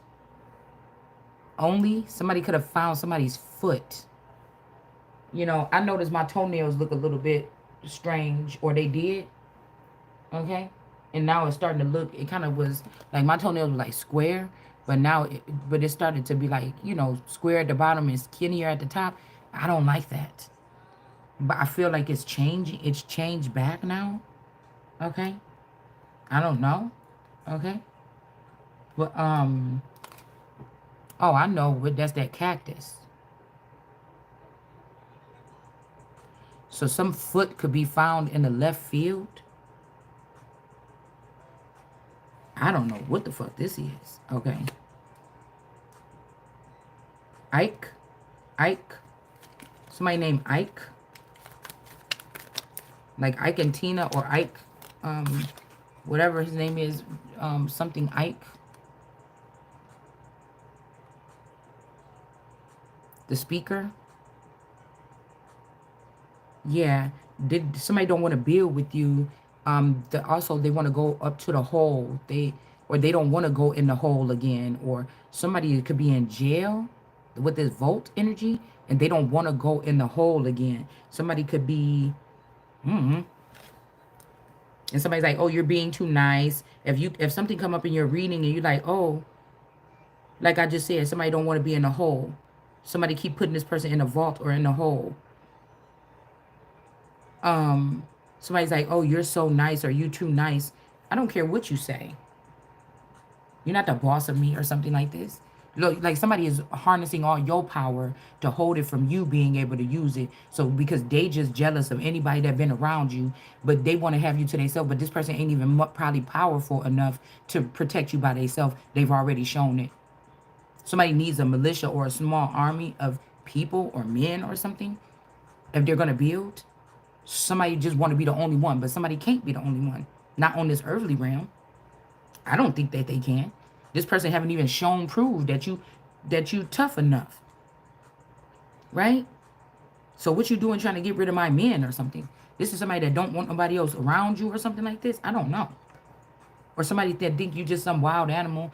Only somebody could have found somebody's foot. You know, I noticed my toenails look a little bit strange, or they did. Okay, and now it's starting to look. It kind of was like my toenails were like square, but now, but it started to be like, square at the bottom and skinnier at the top. I don't like that, but I feel like it's changing. It's changed back now. Okay, I don't know. Okay, but oh, I know what that's, that cactus. So some foot could be found in the left field. I don't know what the fuck this is. Okay. Ike. Ike. Somebody named Ike. Like Ike and Tina, or Ike, whatever his name is, something Ike. The speaker. Yeah. Did somebody don't want to build with you? Also they want to go up to the hole. They don't want to go in the hole again. Or somebody could be in jail with this volt energy, and they don't want to go in the hole again. Somebody could be, and somebody's like, oh, you're being too nice. If something come up in your reading and you're like, oh, like I just said, somebody don't want to be in the hole. Somebody keep putting this person in a vault or in the hole. Somebody's like, oh, you're so nice, or you too nice. I don't care what you say. You're not the boss of me or something like this. Look, like somebody is harnessing all your power to hold it from you being able to use it. So because they just jealous of anybody that been around you, but they want to have you to themselves. But this person ain't even probably powerful enough to protect you by themselves. They've already shown it. Somebody needs a militia or a small army of people or men or something. If they're going to build, somebody just want to be the only one, but somebody can't be the only one. Not on this earthly realm. I don't think that they can. This person haven't even proved that you tough enough. Right? So what you doing trying to get rid of my men or something? This is somebody that don't want nobody else around you or something like this? I don't know. Or somebody that think you just some wild animal.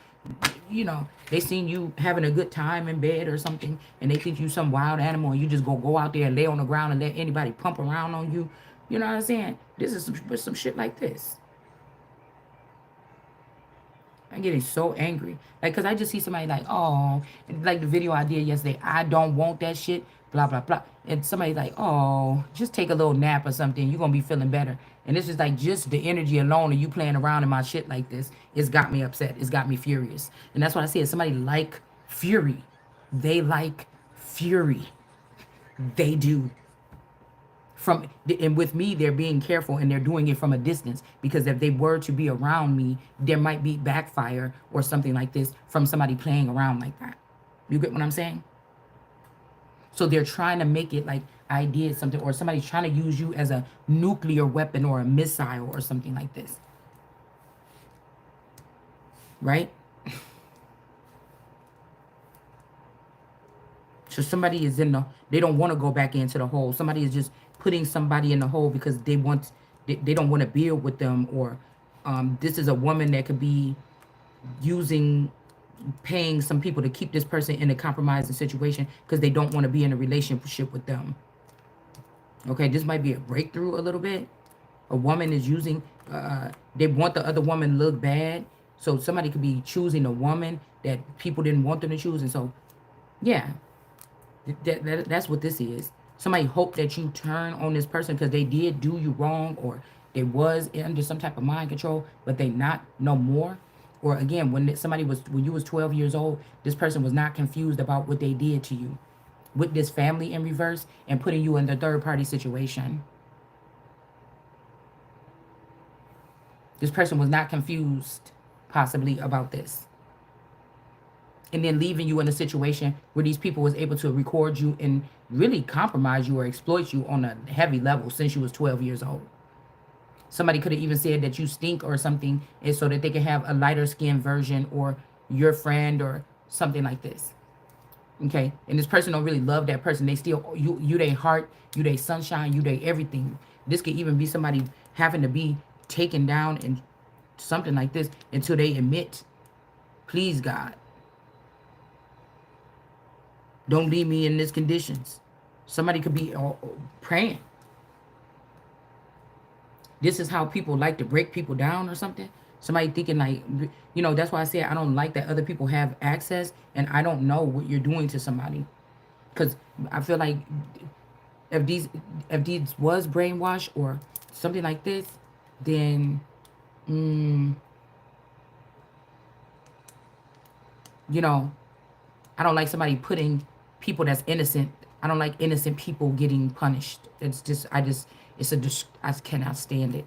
They seen you having a good time in bed or something, and they think you some wild animal, and you just go out there and lay on the ground and let anybody pump around on you. You know what I'm saying? This is some shit like this. I'm getting so angry. Like, because I just see somebody like, oh, like the video I did yesterday, I don't want that shit, blah, blah, blah. And somebody like, oh, just take a little nap or something. You're going to be feeling better. And it's just like, just the energy alone of you playing around in my shit like this, it's got me upset. It's got me furious. And that's what I said. Somebody like fury. They like fury. They do. And with me, they're being careful, and they're doing it from a distance, because if they were to be around me, there might be backfire or something like this from somebody playing around like that. You get what I'm saying? So they're trying to make it like I did something, or somebody's trying to use you as a nuclear weapon or a missile or something like this. Right? So somebody is they don't want to go back into the hole. Somebody is just putting somebody in the hole because they don't want to build with them. Or this is a woman that could be paying some people to keep this person in a compromising situation because they don't want to be in a relationship with them. Okay, this might be a breakthrough a little bit. A woman is using, they want the other woman to look bad. So somebody could be choosing a woman that people didn't want them to choose. And so, yeah, that's what this is. Somebody hope that you turn on this person because they did do you wrong, or they was under some type of mind control, but they not no more. Or again, when you was 12 years old, this person was not confused about what they did to you with this family in reverse and putting you in the third party situation. This person was not confused possibly about this. And then leaving you in a situation where these people was able to record you and really compromise you or exploit you on a heavy level since you was 12 years old. Somebody could have even said that you stink or something, and so that they can have a lighter skin version or your friend or something like this. Okay, and this person don't really love that person. They still you they heart, you they sunshine, you they everything. This could even be somebody having to be taken down and something like this until they admit, please God, don't leave me in these conditions. Somebody could be praying. This is how people like to break people down or something. Somebody thinking like, that's why I say I don't like that other people have access and I don't know what you're doing to somebody. Because I feel like if these if these was brainwashed or something like this, then you know, I don't like somebody putting people that's innocent. I don't like innocent people getting punished. It's just I cannot stand it.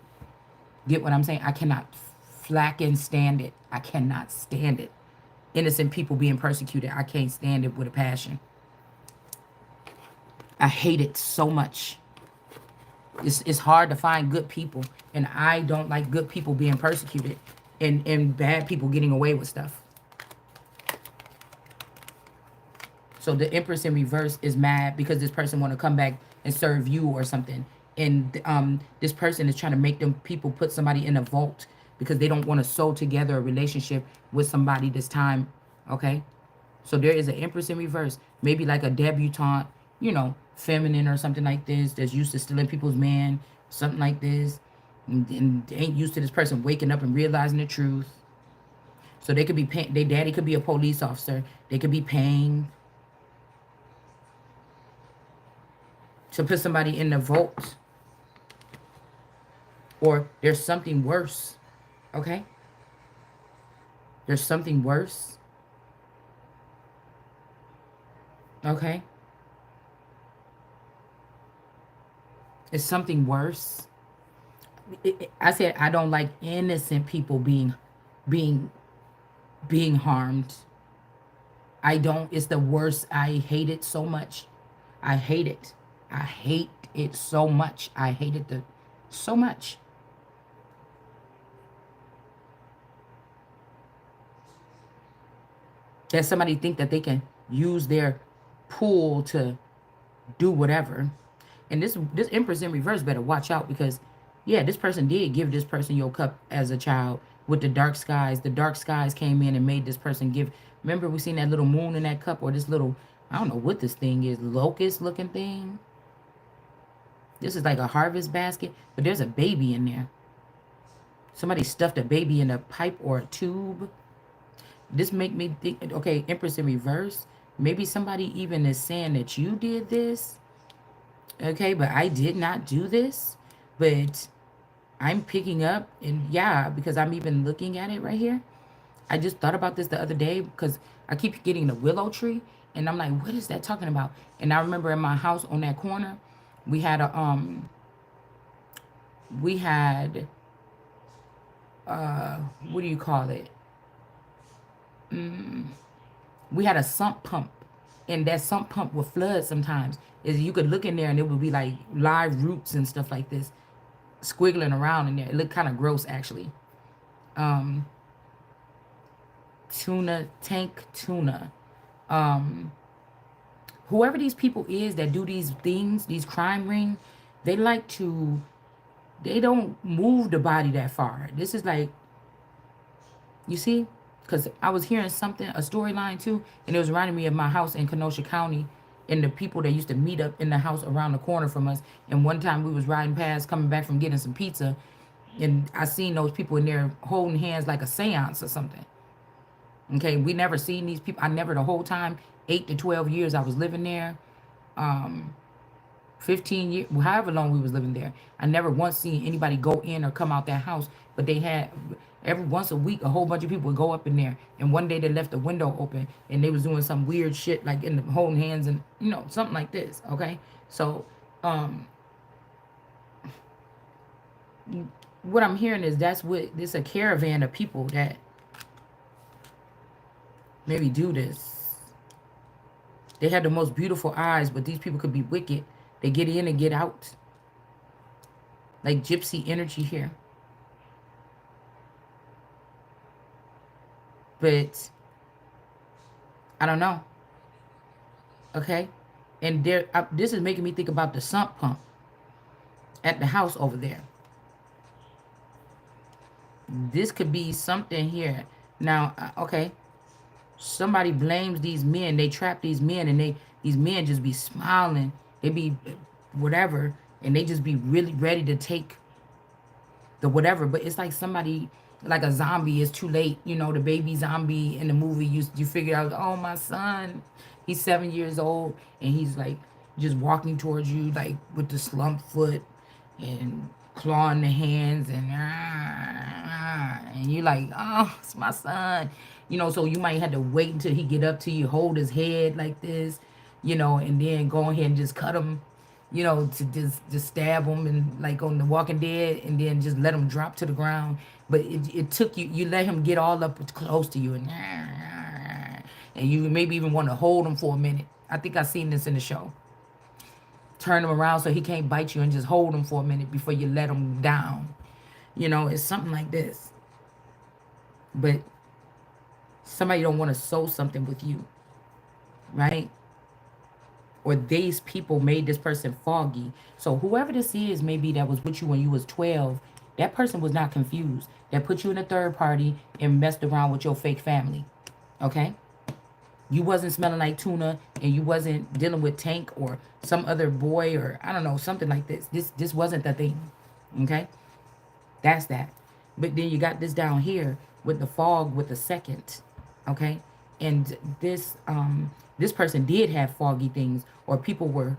Get what I'm saying? I cannot flacken stand it. I cannot stand it. Innocent people being persecuted. I can't stand it with a passion. I hate it so much. It's hard to find good people, and I don't like good people being persecuted and bad people getting away with stuff. So the Empress in reverse is mad because this person want to come back and serve you or something. And this person is trying to make them people put somebody in a vault because they don't want to sew together a relationship with somebody this time. Okay? So there is an Empress in reverse. Maybe like a debutante, feminine or something like this that's used to stealing people's man, something like this. And ain't used to this person waking up and realizing the truth. So they could be paying, their daddy could be a police officer. They could be paying to put somebody in the vault. Or there's something worse. Okay? There's something worse. Okay? It's something worse. I said I don't like innocent people being harmed. I don't. It's the worst. I hate it so much. I hate it. I hate it so much. I hate it so much. That somebody think that they can use their pool to do whatever. And this Empress in reverse better watch out because, yeah, this person did give this person your cup as a child with the dark skies. The dark skies came in and made this person give. Remember we seen that little moon in that cup or this little, I don't know what this thing is, locust looking thing. This is like a harvest basket, but there's a baby in there. Somebody stuffed a baby in a pipe or a tube. This make me think, okay, Empress in reverse. Maybe somebody even is saying that you did this. Okay, but I did not do this. But I'm picking up, and yeah, because I'm even looking at it right here. I just thought about this the other day because I keep getting the willow tree, and I'm like, what is that talking about? And I remember in my house on that corner, we had what do you call it? We had a sump pump, and that sump pump would flood sometimes. Is you could look in there and it would be like live roots and stuff like this, squiggling around in there. It looked kind of gross actually. Tank tuna. Whoever these people is that do these things, these crime ring, they don't move the body that far. This is like, you see? Because I was hearing something, a storyline too, and it was reminding me of my house in Kenosha County. and the people that used to meet up in the house around the corner from us. And one time we was riding past, coming back from getting some pizza, and I seen those people in there holding hands like a seance or something. Okay, we never seen these people. I never the whole time, 8 to 12 years I was living there, 15 years, however long we was living there. I never once seen anybody go in or come out that house. But they had every once a week a whole bunch of people would go up in there. And one day they left the window open and they was doing some weird shit like in the holding hands and something like this. Okay, so um, what I'm hearing is that's what this a caravan of people that maybe do this. They had the most beautiful eyes, but these people could be wicked. They get in and get out. Like gypsy energy here. But I don't know. Okay? And this is making me think about the sump pump at the house over there. This could be something here. Now, okay. Somebody blames these men. They trap these men, and these men just be smiling. They be whatever, and they just be really ready to take the whatever. But it's like somebody, like a zombie. It's too late. The baby zombie in the movie. You figure out, oh, my son, he's 7 years old, and he's like just walking towards you like with the slumped foot and clawing the hands and you like, oh, it's my son. So you might have to wait until he get up to you, hold his head like this, and then go ahead and just cut him, to just stab him and like on The Walking Dead, and then just let him drop to the ground. But it took you let him get all up close to you, and you maybe even want to hold him for a minute. I think I seen this in the show. Turn him around so he can't bite you and just hold him for a minute before you let him down. It's something like this. But somebody don't want to sow something with you, right? Or these people made this person foggy. So whoever this is, maybe that was with you when you was 12, that person was not confused. That put you in a third party and messed around with your fake family, okay? You wasn't smelling like tuna, and you wasn't dealing with Tank or some other boy, or I don't know, something like this. This wasn't the thing, okay? That's that. But then you got this down here with the fog with the second, okay? And this person did have foggy things, or people were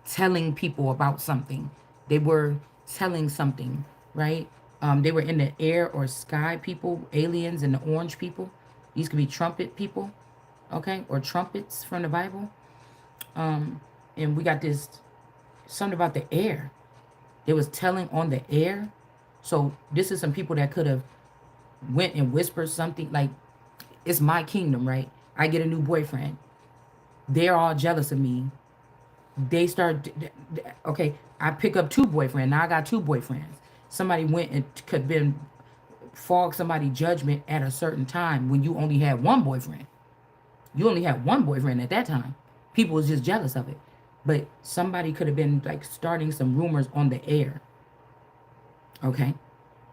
telling people about something. They were telling something, right? They were in the air or sky people, aliens, and the orange people. These could be trumpet people, okay? Or trumpets from the Bible. And we got this, something about the air. They was telling on the air. So this is some people that could have went and whispered something like, it's my kingdom, right? I get a new boyfriend. They're all jealous of me. They start, okay, I pick up 2 boyfriends. Now I got 2 boyfriends. Somebody went and could been fog somebody's judgment at a certain time when you only had 1 boyfriend. You only had 1 boyfriend at that time. People was just jealous of it. But somebody could have been like starting some rumors on the air. Okay?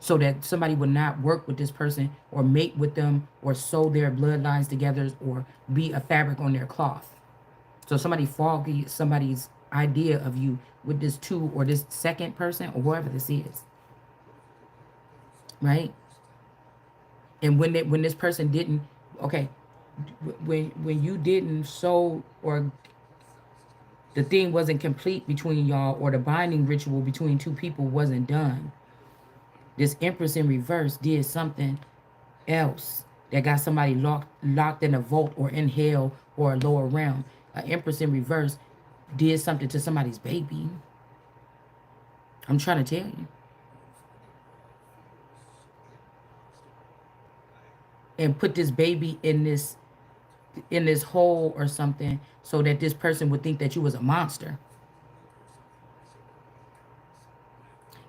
So that somebody would not work with this person or mate with them or sew their bloodlines together or be a fabric on their cloth. So somebody foggy somebody's idea of you with this 2 or this second person or whoever this is. Right? And when this person didn't, okay, when you didn't sew, or the thing wasn't complete between y'all, or the binding ritual between 2 people wasn't done, this Empress in reverse did something else that got somebody locked in a vault or in hell or a lower realm. An Empress in reverse did something to somebody's baby. I'm trying to tell you. And put this baby in this hole or something so that this person would think that you was a monster.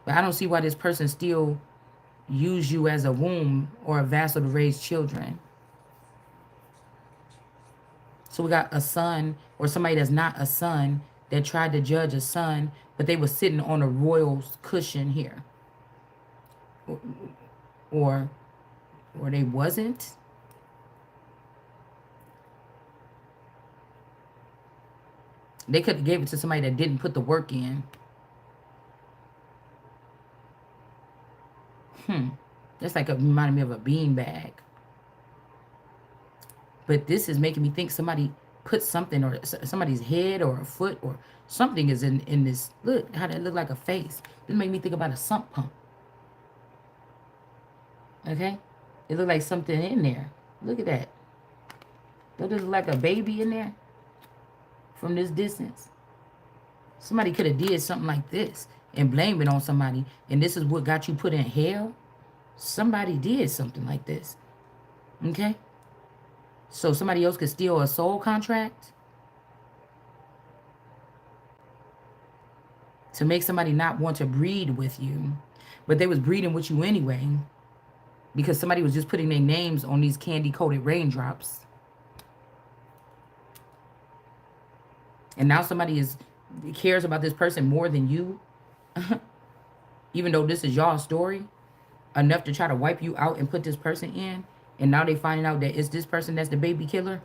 But I don't see why this person still use you as a womb or a vessel to raise children. So we got a son or somebody that's not a son that tried to judge a son, but they were sitting on a royal cushion here. Or they wasn't. They could have gave it to somebody that didn't put the work in. That's like reminding me of a bean bag. But this is making me think somebody put something, or somebody's head or a foot or something is in this. Look how that look like a face. This made me think about a sump pump. Okay, it looked like something in there. Look at that. Does it look like a baby in there from this distance? Somebody could have did something like this and blame it on somebody, and this is what got you put in hell. Somebody did something like this. Okay, so somebody else could steal a soul contract to make somebody not want to breed with you, but they was breeding with you anyway because somebody was just putting their names on these candy-coated raindrops. And now somebody cares about this person more than you, even though this is y'all's story, enough to try to wipe you out and put this person in. And now they finding out that it's this person that's the baby killer.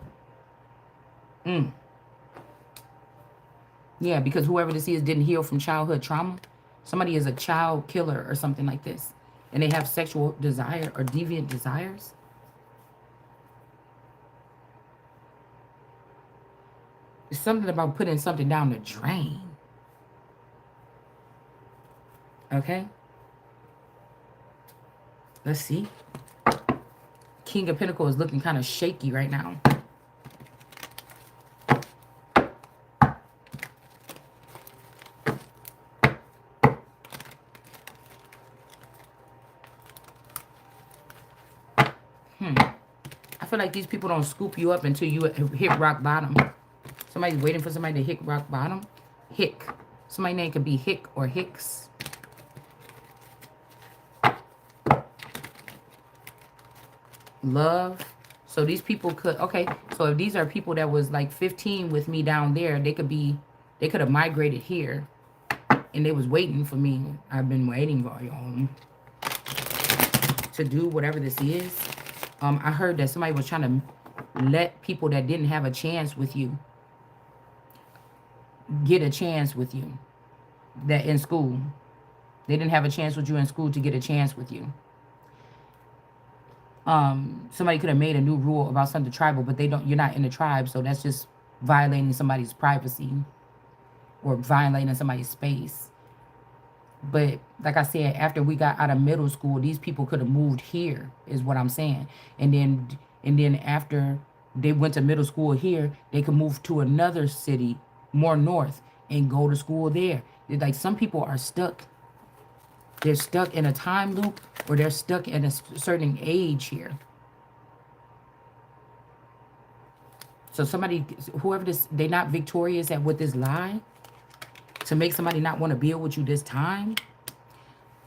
Yeah, because whoever this is didn't heal from childhood trauma. Somebody is a child killer or something like this. And they have sexual desire or deviant desires. It's something about putting something down the drain. Okay? Let's see. King of Pentacles is looking kind of shaky right now. I feel like these people don't scoop you up until you hit rock bottom. Somebody's waiting for somebody to hit rock bottom. Hick. Somebody's name could be Hick or Hicks. Love. So these people could, okay, so if these are people that was like 15 with me down there, they could have migrated here. And they was waiting for me. I've been waiting for y'all to do whatever this is. I heard that somebody was trying to let people that didn't have a chance with you get a chance with you. That in school. They didn't have a chance with you in school to get a chance with you. Somebody could have made a new rule about something tribal, but you're not in the tribe, so that's just violating somebody's privacy or violating somebody's space. But like I said, after we got out of middle school, these people could have moved here, is what I'm saying. And then after they went to middle school here, they could move to another city more north and go to school there. It's like some people are stuck. They're stuck in a time loop, or they're stuck in a certain age here. So somebody, whoever this, they're not victorious at with this lie to make somebody not want to build with you this time.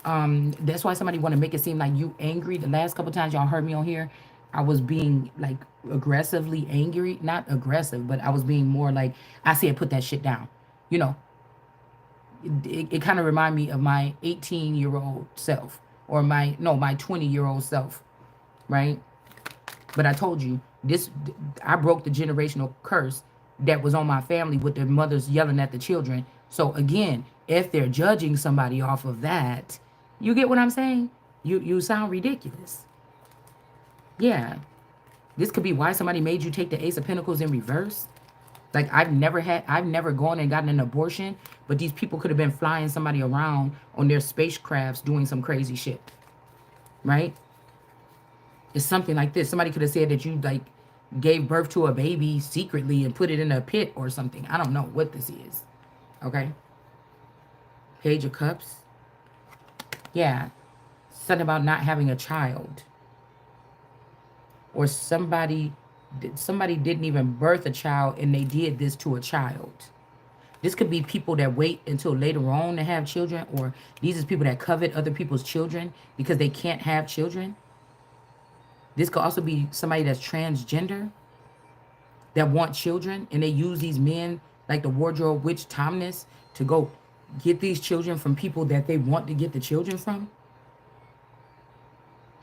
That's why somebody want to make it seem like you angry. The last couple times y'all heard me on here, I was being like aggressively angry. Not aggressive, but I was being more like, I said put that shit down. You know, it kind of remind me of my 18-year-old self, or my 20-year-old self, right? But I told you, I broke the generational curse that was on my family with their mothers yelling at the children. So again, if they're judging somebody off of that, you get what I'm saying? You sound ridiculous. Yeah. This could be why somebody made you take the Ace of Pentacles in reverse. Like, I've never gone and gotten an abortion, but these people could have been flying somebody around on their spacecrafts doing some crazy shit. Right? It's something like this. Somebody could have said that you, like, gave birth to a baby secretly and put it in a pit or something. I don't know what this is. Okay? Page of Cups. Yeah. Something about not having a child. Or somebody didn't even birth a child and they did this to a child. This could be people that wait until later on to have children, or these are people that covet other people's children because they can't have children. This could also be somebody that's transgender that want children, and they use these men like the wardrobe witch Thomas to go get these children from people that they want to get the children from.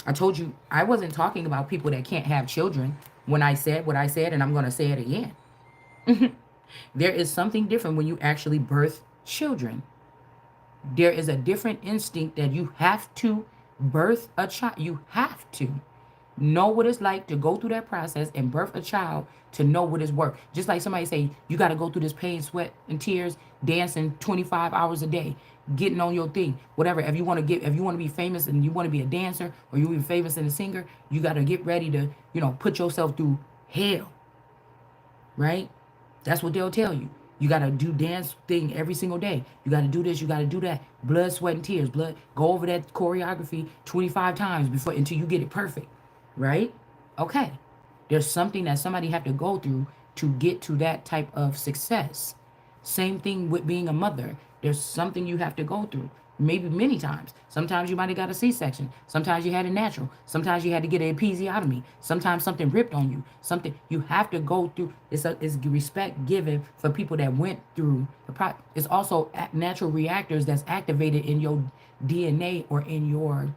I told you I wasn't talking about people that can't have children when I said what I said, and I'm going to say it again. There is something different when you actually birth children. There is a different instinct that you have to birth a child. You have to know what it's like to go through that process and birth a child to know what it's worth. Just like somebody say, you got to go through this pain, sweat, and tears, dancing 25 hours a day, getting on your thing, whatever. If you want to be famous and you want to be a dancer or you want to be famous and a singer, you got to get ready to, put yourself through hell, right? That's what they'll tell you. You gotta do dance thing every single day. You gotta do this. You gotta do that. Blood, sweat, and tears. Blood. Go over that choreography 25 times before until you get it perfect, right? Okay. There's something that somebody have to go through to get to that type of success. Same thing with being a mother. There's something you have to go through. Maybe many times. Sometimes you might have got a C-section. Sometimes you had a natural. Sometimes you had to get an episiotomy. Sometimes something ripped on you. Something you have to go through. It's respect given for people that went through the process. It's also natural reactors that's activated in your DNA or in your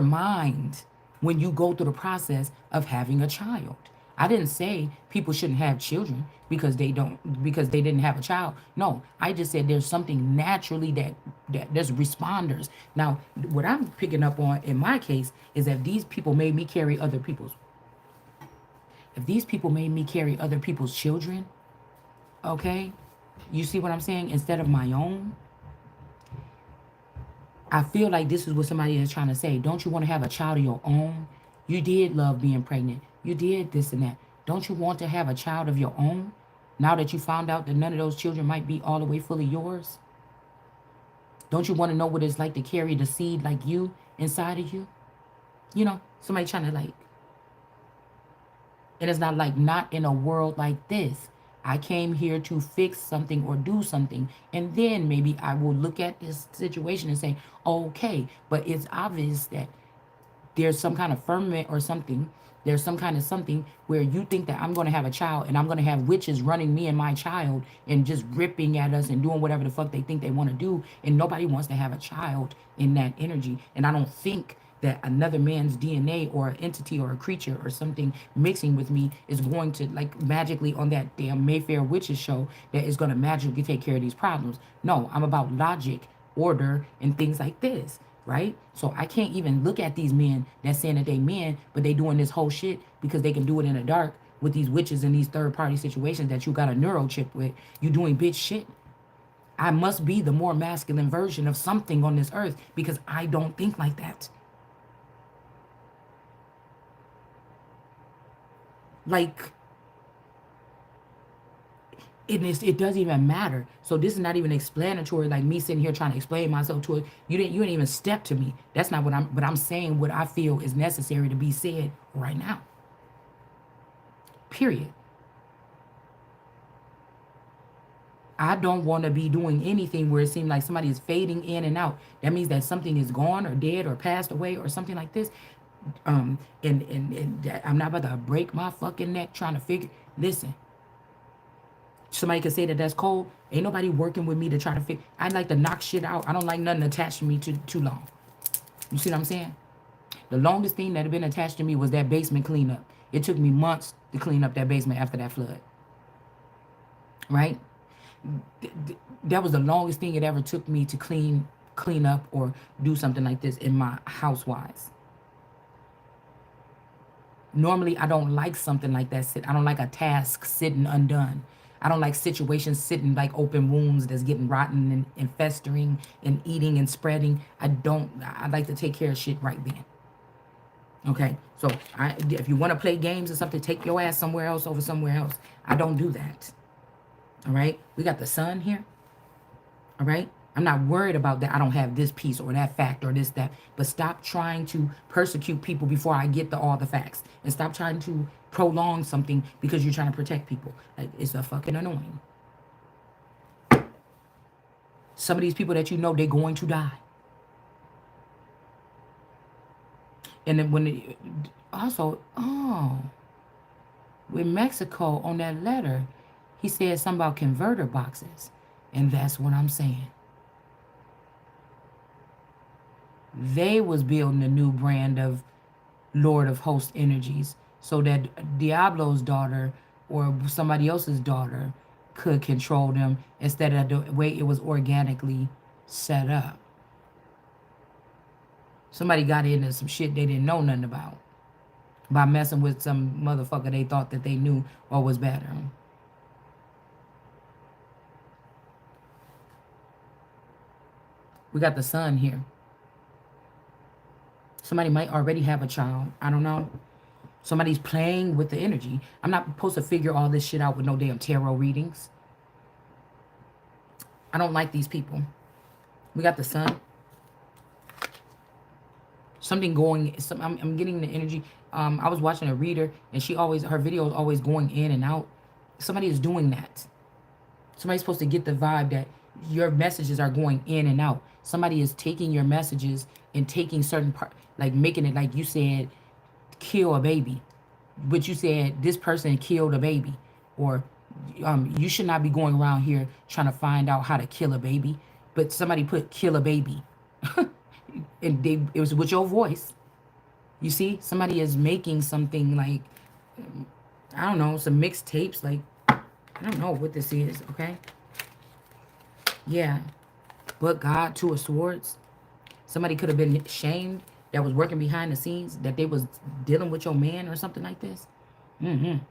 mind when you go through the process of having a child. I didn't say people shouldn't have children because they didn't have a child. No, I just said there's something naturally that there's responders. Now, what I'm picking up on in my case is that these people made me carry other people's. If these people made me carry other people's children, okay, you see what I'm saying? Instead of my own, I feel like this is what somebody is trying to say. Don't you want to have a child of your own? You did love being pregnant. You did this and that. Don't you want to have a child of your own? Now that you found out that none of those children might be all the way fully yours? Don't you want to know what it's like to carry the seed like you inside of you? Somebody trying to like, and it's not like not in a world like this. I came here to fix something or do something. And then maybe I will look at this situation and say, okay, but it's obvious that there's some kind of firmament or something. There's some kind of something where you think that I'm going to have a child and I'm going to have witches running me and my child and just ripping at us and doing whatever the fuck they think they want to do. And nobody wants to have a child in that energy. And I don't think that another man's DNA or an entity or a creature or something mixing with me is going to like magically on that damn Mayfair Witches show that is going to magically take care of these problems. No, I'm about logic, order, and things like this, right? So I can't even look at these men that's saying that they men, but they doing this whole shit because they can do it in the dark with these witches in these third party situations that you got a neural chip with. You doing bitch shit. I must be the more masculine version of something on this earth because I don't think like that. Like, it doesn't even matter. So this is not even explanatory, like me sitting here trying to explain myself to it. You didn't even step to me. That's not what I'm saying what I feel is necessary to be said right now. Period. I don't want to be doing anything where it seems like somebody is fading in and out. That means that something is gone or dead or passed away or something like this. And I'm not about to break my fucking neck trying to figure. Listen, somebody could say that that's cold. Ain't nobody working with me to try to figure. I like to knock shit out. I don't like nothing attached to me too long. You see what I'm saying? The longest thing that had been attached to me was that basement cleanup. It took me months to clean up that basement after that flood. Right? That was the longest thing it ever took me to clean up or do something like this in my house-wise. Normally, I don't like something like that. I don't like a task sitting undone. I don't like situations sitting like open wounds that's getting rotten and festering and eating and spreading. I like to take care of shit right then. Okay? So if you want to play games or something, take your ass somewhere else over somewhere else. I don't do that. All right? We got the sun here. All right? I'm not worried about that. I don't have this piece or that fact or this, that. But stop trying to persecute people before I get to all the facts. And stop trying to prolong something because you're trying to protect people. Like, it's a fucking annoying. Some of these people that you know, they're going to die. And then with Mexico on that letter, he said something about converter boxes. And that's what I'm saying. They was building a new brand of Lord of Host energies so that Diablo's daughter or somebody else's daughter could control them instead of the way it was organically set up. Somebody got into some shit they didn't know nothing about by messing with some motherfucker they thought that they knew or was better. We got the sun here. Somebody might already have a child. I don't know. Somebody's playing with the energy. I'm not supposed to figure all this shit out with no damn tarot readings. I don't like these people. We got the sun. Something going. I'm getting the energy. I was watching a reader, and her video is always going in and out. Somebody is doing that. Somebody's supposed to get the vibe that your messages are going in and out. Somebody is taking your messages and taking certain part, like making it like you said, kill a baby, but you said this person killed a baby, or you should not be going around here trying to find out how to kill a baby, but somebody put kill a baby, and it was with your voice. You see, somebody is making something like I don't know, some mixtapes, like I don't know what this is. Okay, yeah, but God, Two of Swords. Somebody could have been shamed that was working behind the scenes, that they was dealing with your man or something like this. And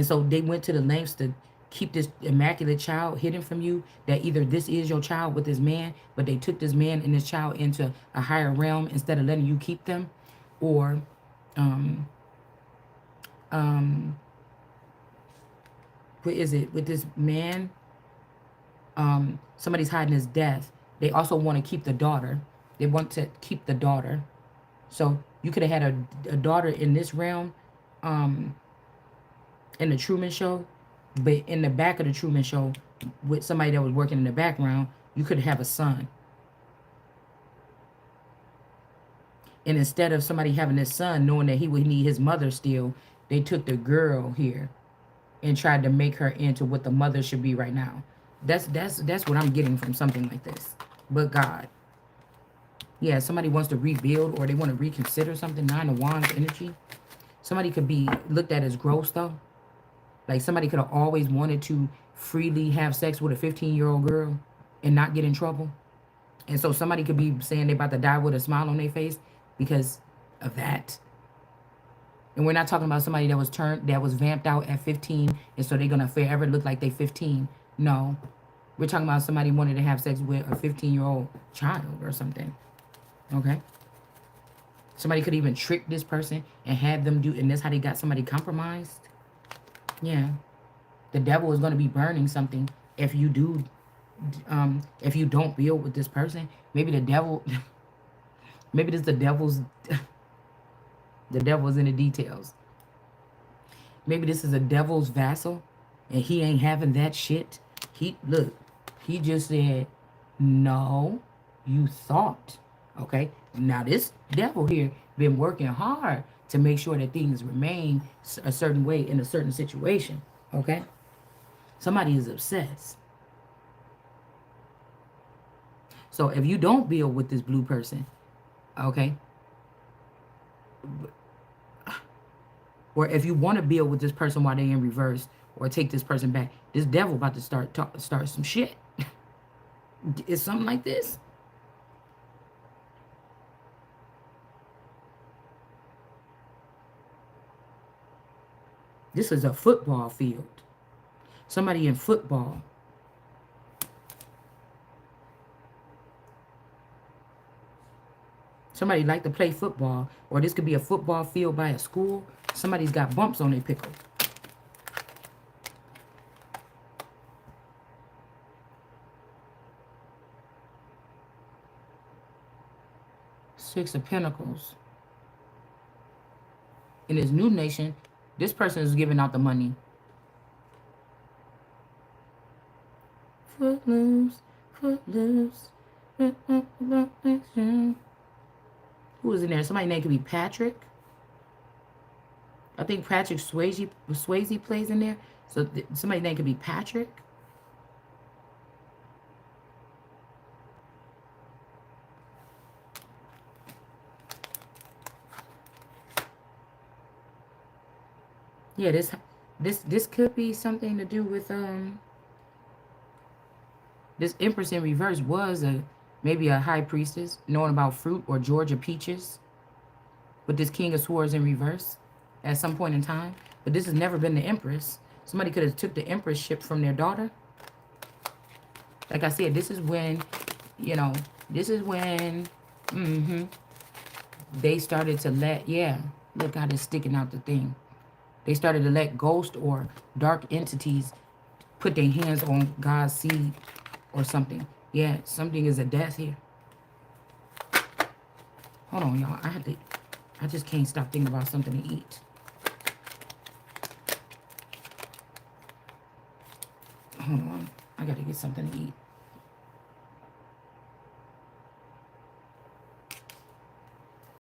so they went to the lengths to keep this immaculate child hidden from you, that either this is your child with this man, but they took this man and this child into a higher realm instead of letting you keep them, or what is it with this man? Somebody's hiding his death. They also want to keep the daughter. They want to keep the daughter. So you could have had a daughter in this realm, in the Truman Show, but in the back of the Truman Show, with somebody that was working in the background, you could have a son. And instead of somebody having this son, knowing that he would need his mother still, they took the girl here and tried to make her into what the mother should be right now. That's what I'm getting from something like this. But God. Yeah, somebody wants to rebuild or they want to reconsider something. Nine of Wands energy. Somebody could be looked at as gross though. Like somebody could have always wanted to freely have sex with a 15-year-old girl and not get in trouble. And so somebody could be saying they're about to die with a smile on their face because of that. And we're not talking about somebody that was vamped out at 15 and so they're going to forever look like they 15. No. We're talking about somebody wanting to have sex with a 15-year-old child or something. Okay? Somebody could even trick this person and have them do, and that's how they got somebody compromised. Yeah. The devil is going to be burning something if you do, if you don't build with this person. Maybe the devil, maybe this the devil's, the devil's in the details. Maybe this is a devil's vassal and he ain't having that shit. He just said, no, you thought. Okay? Now this devil here been working hard to make sure that things remain a certain way in a certain situation. Okay? Somebody is obsessed. So if you don't build with this blue person, okay? Or if you want to build with this person while they're in reverse or take this person back, this devil about to start some shit. Is something like this? This is a football field. Somebody in football. Somebody like to play football. Or this could be a football field by a school. Somebody's got bumps on their pickle. Six of Pentacles. In his new nation, this person is giving out the money. Footloose, footloose. Who is in there? Somebody name could be Patrick. I think Patrick Swayze plays in there. So somebody name could be Patrick. Yeah, this could be something to do with this Empress in reverse was a maybe a high priestess knowing about fruit or Georgia peaches with this King of Swords in reverse at some point in time. But this has never been the Empress. Somebody could have took the Empress ship from their daughter. Like I said, this is when, you know, this is when they started to let, yeah, look how they're sticking out the thing. They started to let ghost or dark entities put their hands on God's seed or something. Yeah, something is a death here. Hold on, y'all. I just can't stop thinking about something to eat. Hold on. I gotta get something to eat.